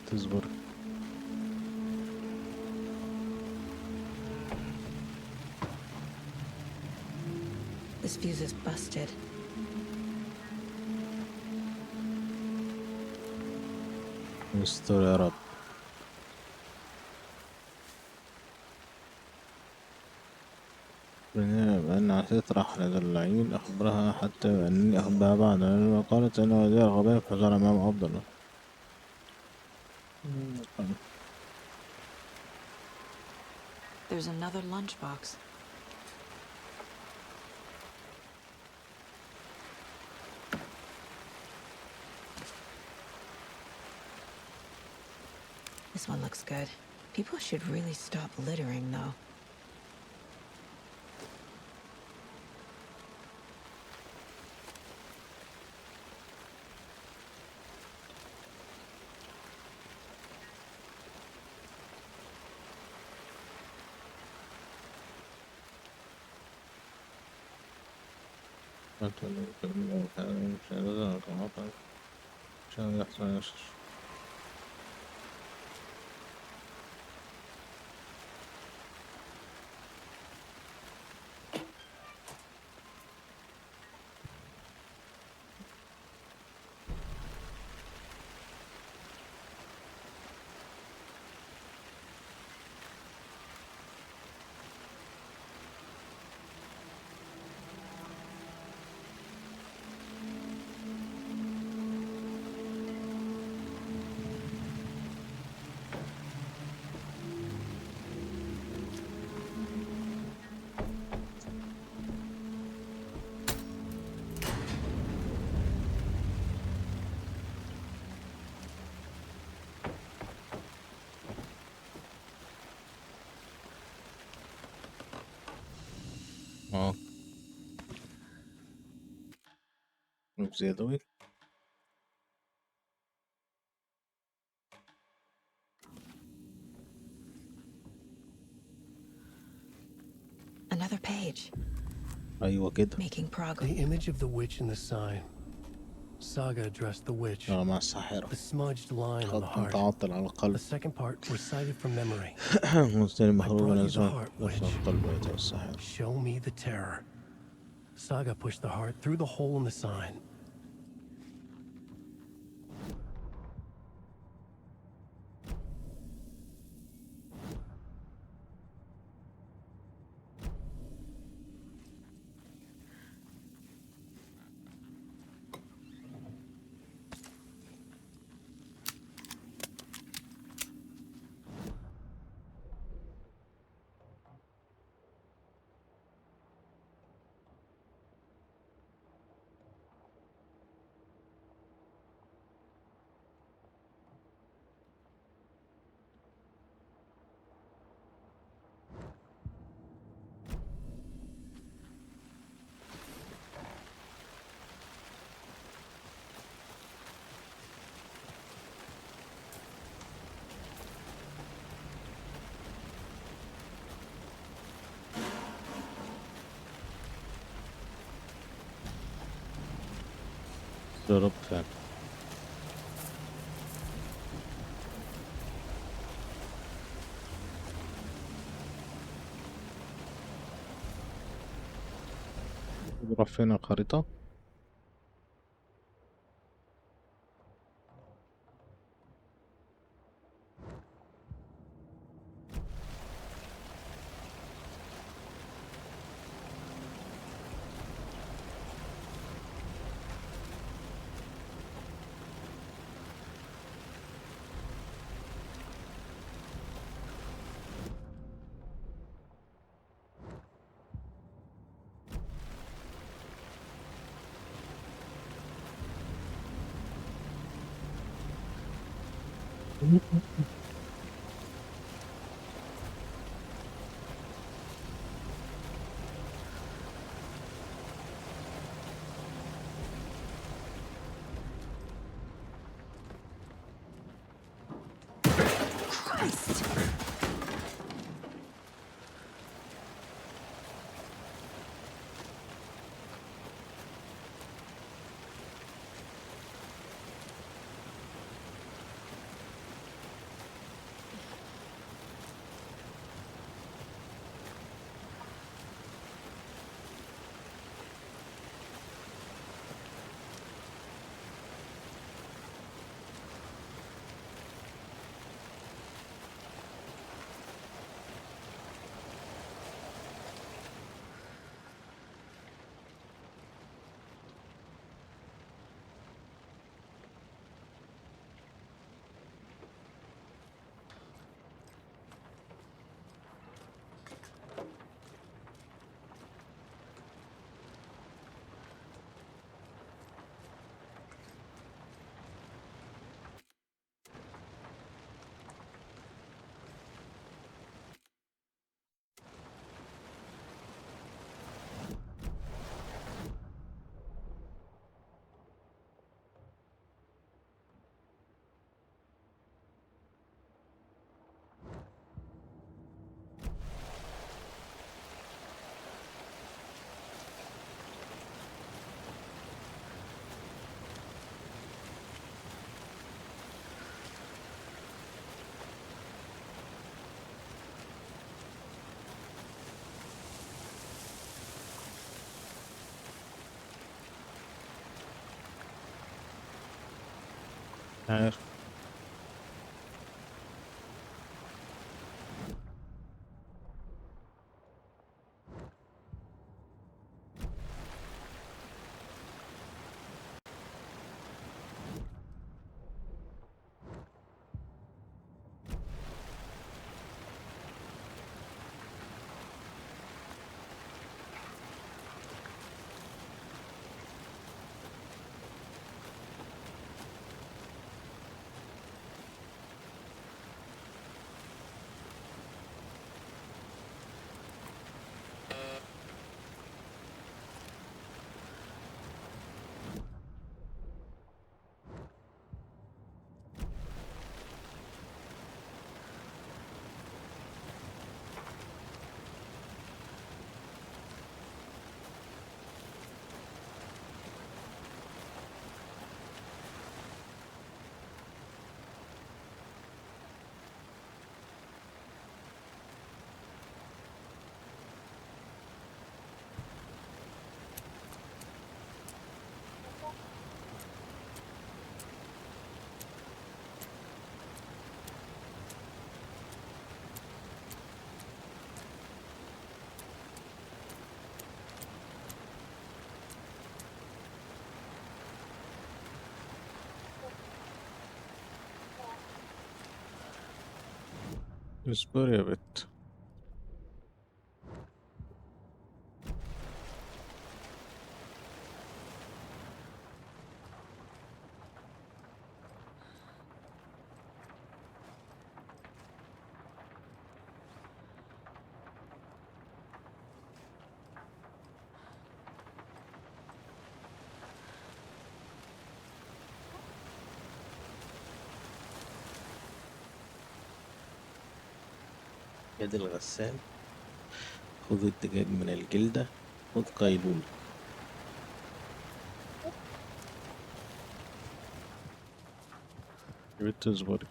تصبر. This fuse is busted. استر يا رب. بأن عثرت راح لدى العين أخبرها حتى أنني أخبرها بعد وقالت أن هذه الغباء فجر أمام أفضل. There's another lunchbox. This one looks good. People should really stop littering, though. زيادوي. Another page. أيوة كده. Making progress. The image of the witch in the sign. Saga addressed the witch. مع الساحرة. The smudged line on the heart. تعطل على القلب. The second part recited from memory. مستلم I محروق brought من you the الزمن. heart, witch. القلب أيتها الساحرة. Show me the terror. Saga pushed the heart through the hole in the sign. يا رب فعلا. نروح فين الخريطة؟ عارف. اصبر يا بت. يد الغسال، خذ الدجاج من الجلدة، خذ قيلولة. يا بت اصبري.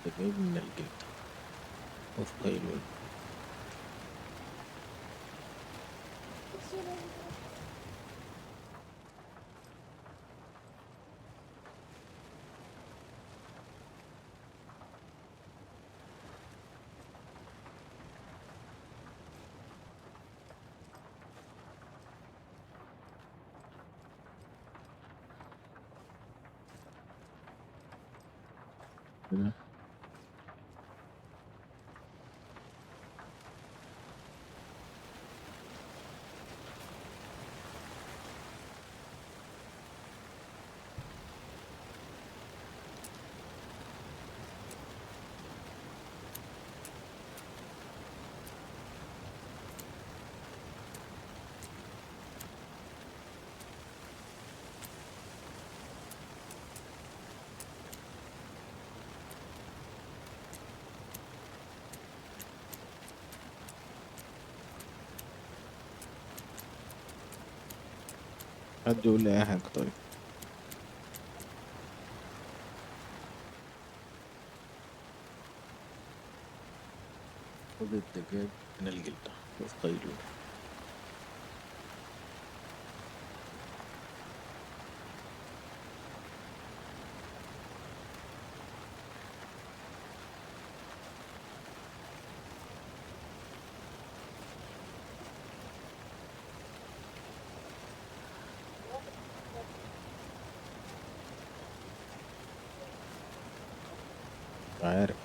الدجاج من الجلدة، خذ قيلولة. كده. حد يقول لي اي حاجة طيب. خذ الدجاج من الجلدة، خذ قيلولة. عارف.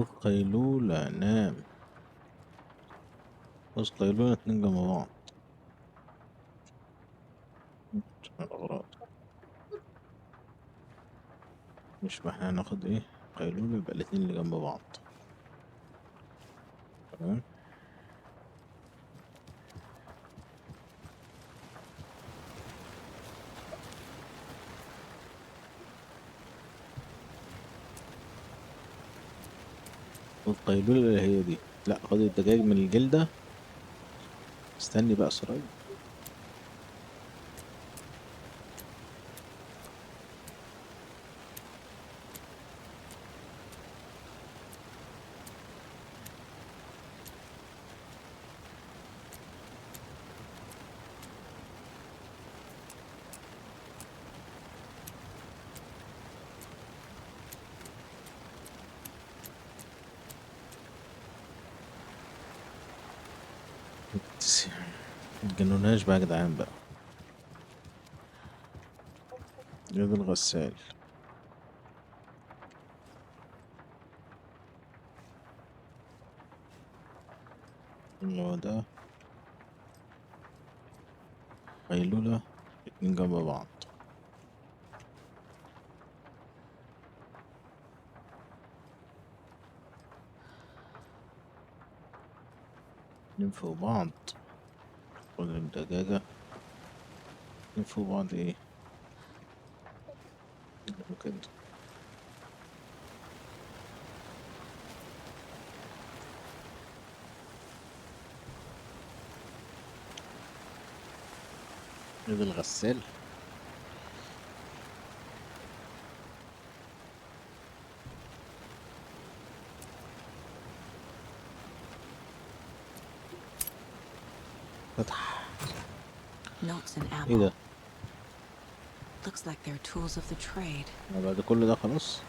خد قيلولة نام. خد قيلولة 2 جنب بعض. مش احنا هناخد ايه قيلولة، يبقى الاتنين اللي جنب بعض. تمام. خد قيلولة اللي هي دي. لا خد الدجاج من الجلدة. استني بقى سراي. متجنناش بقى يا جدعان بقى. يد الغسال. اللي هو ده قيلولة 2 جنب بعض. اتنين فوق بعض. خد الدجاجة. اتنين فوق بعض ايه كده. يد الغسال. فتح. Notes and ايه ammo. ده؟ Looks like they're tools of the trade. بعد كل ده خلاص.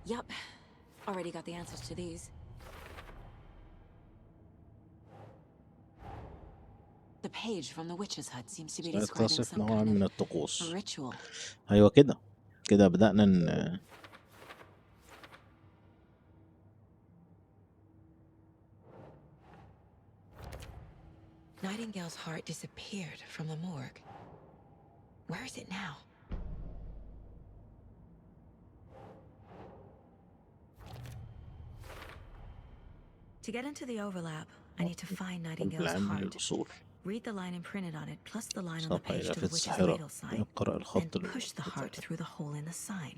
Yup. Already got the answers to these. The page from the witch's hut seems to be describing تصف some نوعا kind من of الطقوس. ritual. ايوه كده. كده بدأنا Nightingale's heart disappeared from the morgue. Where is it now? To get into the overlap, I need to find Nightingale's heart. Read the line imprinted on it, plus the line on the page to the witch's ladle sign, and push the heart through the hole in the sign.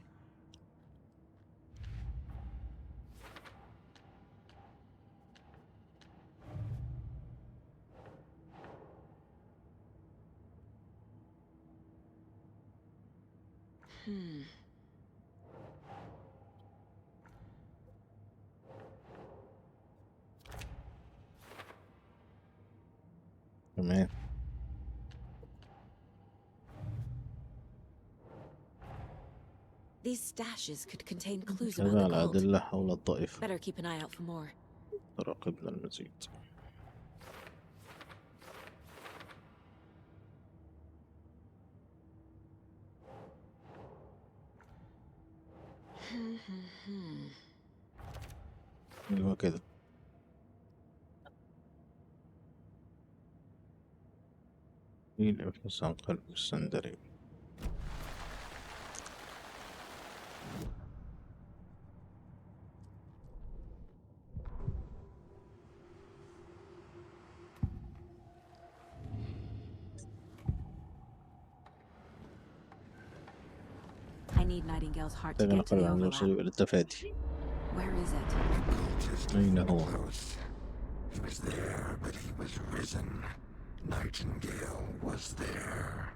تمام. These stashes could contain clues about تابع the الأدلة cult. حول الطائفة. Better keep an eye out for more. تراقبنا المزيد. ايوه كده. ايه الانفاس عن قلب السندري. I need Nightingale's heart to get to the overlap. Where is it? أين هو؟ He was there, but he was risen. Nightingale was there.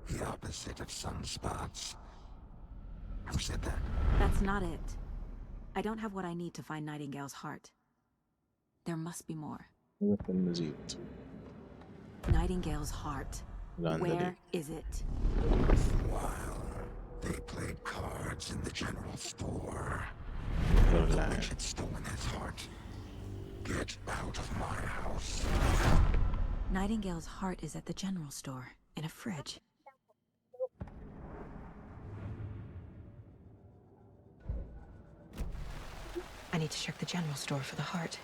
The opposite of sunspots. Who said that? That's not it. I don't have what I need to find Nightingale's heart. There must be more. Nightingale's heart. Where is it? While they played cards in the general store, the witch had stolen his heart. Get out of my house. Nightingale's heart is at the general store, in a fridge. I need to check the general store for the heart.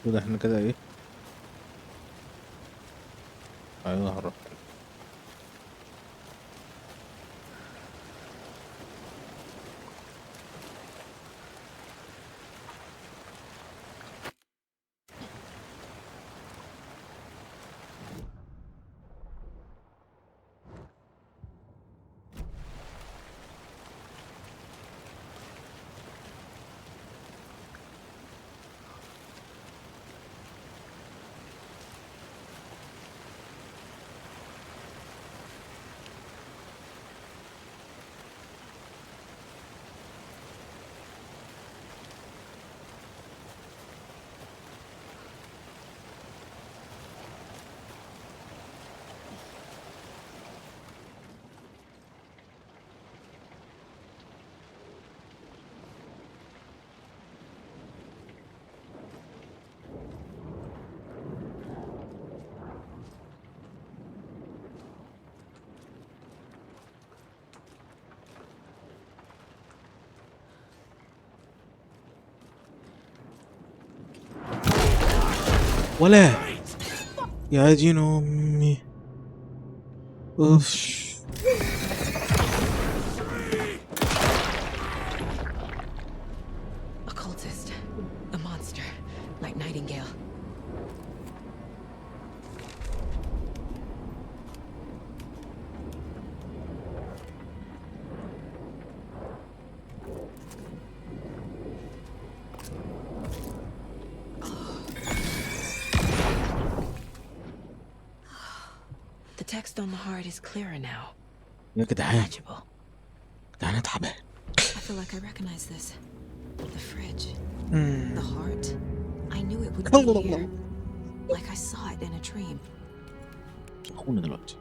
كده احنا كده ايه؟ ايوه هروح. ولا يا دين امي. اوف. A cultist. A monster. Like Nightingale. The text on the heart is clearer now. يا جدعان Legible. انا تعبان. I feel like I recognize this. The fridge. The heart. I knew it would be here. Like I saw it in a dream. اخونا دلوقتي.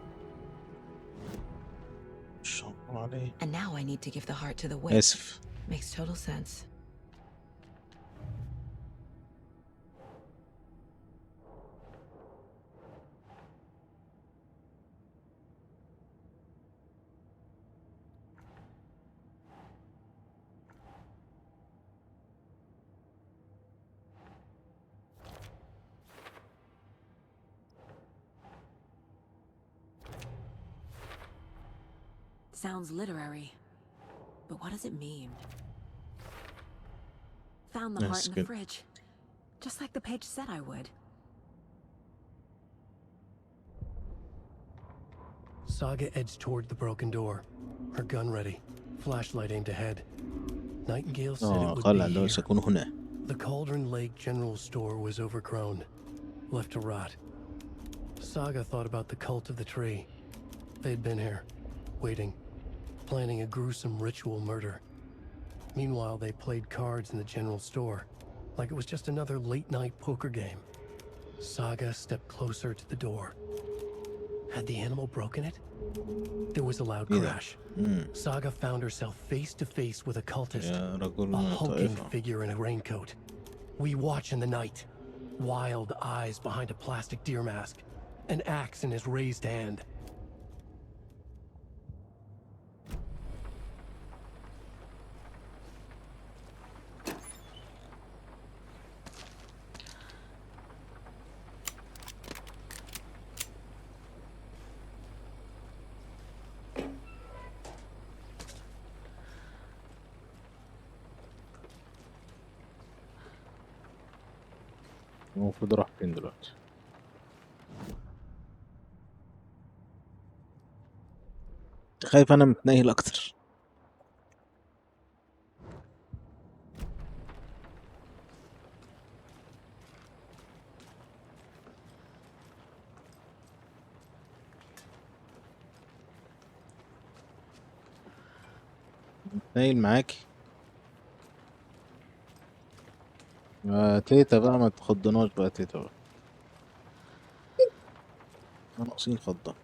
ان شاء الله عليه. And now I need to give the heart to the witch. اسف. Makes total sense. Sounds literary, but what does it mean? Found the heart in the fridge, just like the page said I would. Saga edged toward the broken door, her gun ready, flashlight aimed ahead. Nightingale said it would be here. The Cauldron Lake General Store was overgrown, left to rot. Saga thought about the cult of the tree. They'd been here, waiting, planning a gruesome ritual murder. Meanwhile, they played cards in the general store, like it was just another late-night poker game. Saga stepped closer to the door. Had the animal broken it? There was a loud crash. Saga found herself face-to-face with a cultist, a hulking figure in a raincoat. We watch in the night, wild eyes behind a plastic deer mask, an axe in his raised hand. المفروض اروح فين دلوقتي؟ خايف انا متنيل اكتر. متنيل معاكي تيتا بقى، ما تخضناش بقى تيتا بقى، احنا ناقصين خضة.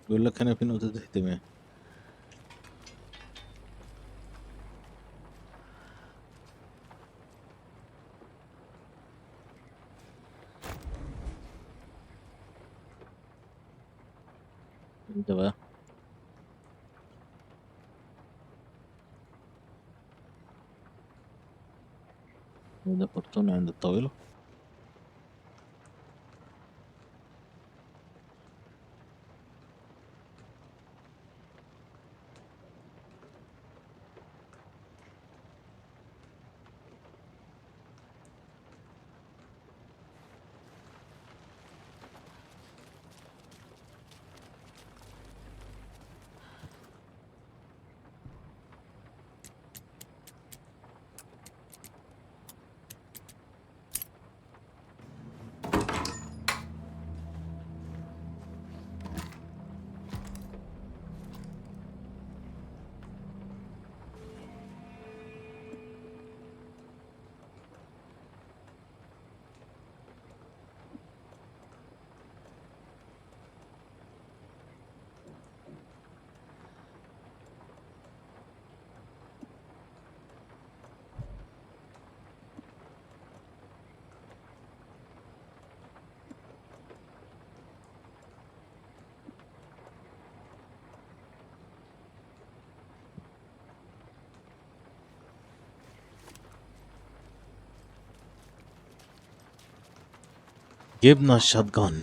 بيقول لك انا في نقطة اهتمام. انت بقى ده كرتون عند الطاولة. جبنا الشات جان.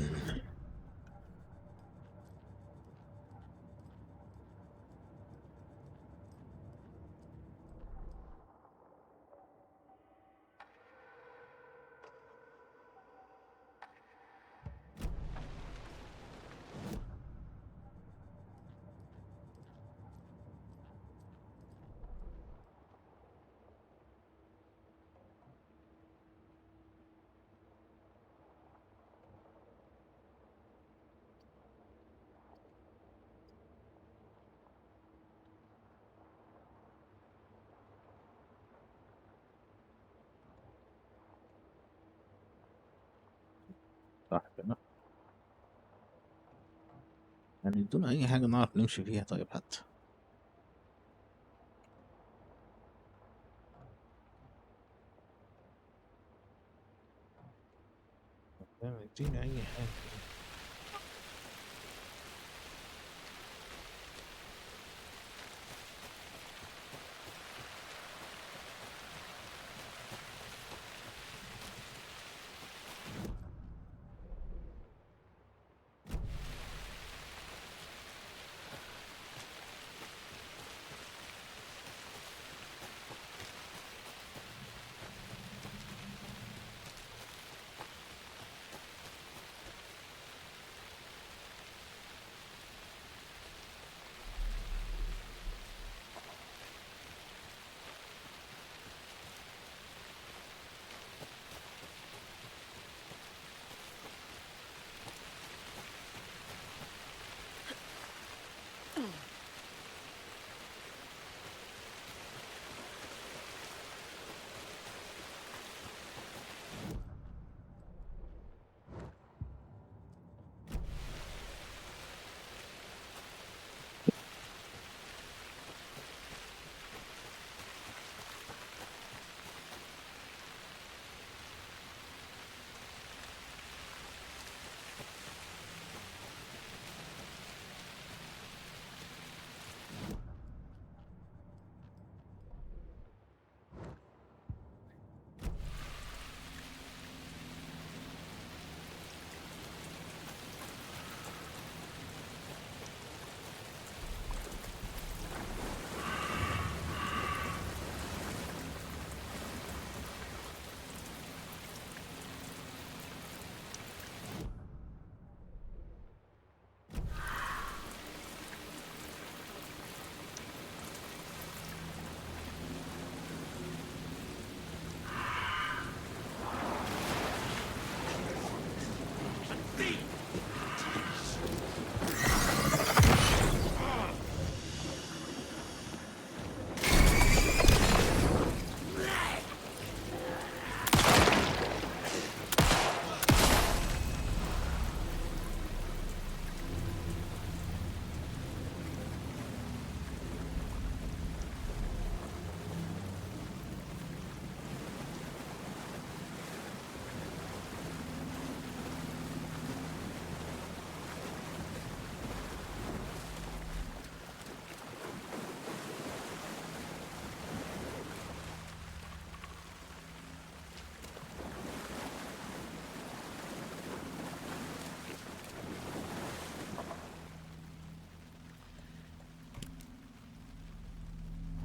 صح كده، يعني بدون اي حاجة نعرف نمشي فيها طيب حتى. يعني اديني اي حاجة.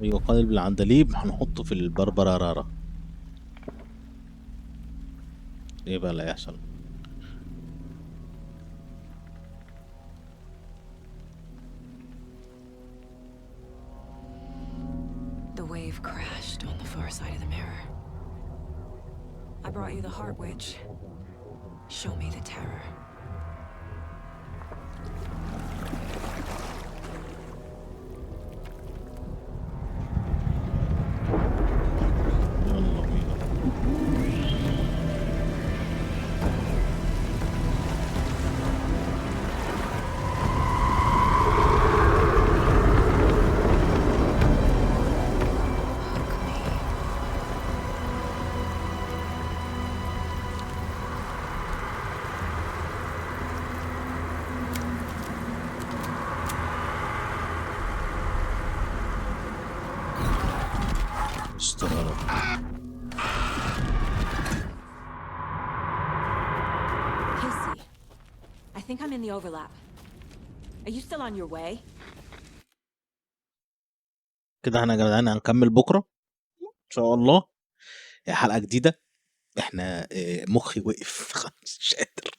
ايوه قالب العندليب هنحطه في البربرارارا. ايه بقى اللي هيحصل؟ The wave crashed on the far side of the mirror. I brought you the Heart Witch. Show me the terror. Casey, I think I'm in the overlap. Are you still on your way? كده احنا يا جدعان هنكمل بكره ان شاء الله حلقه جديده. احنا مخي وقف خلاص مش قادر.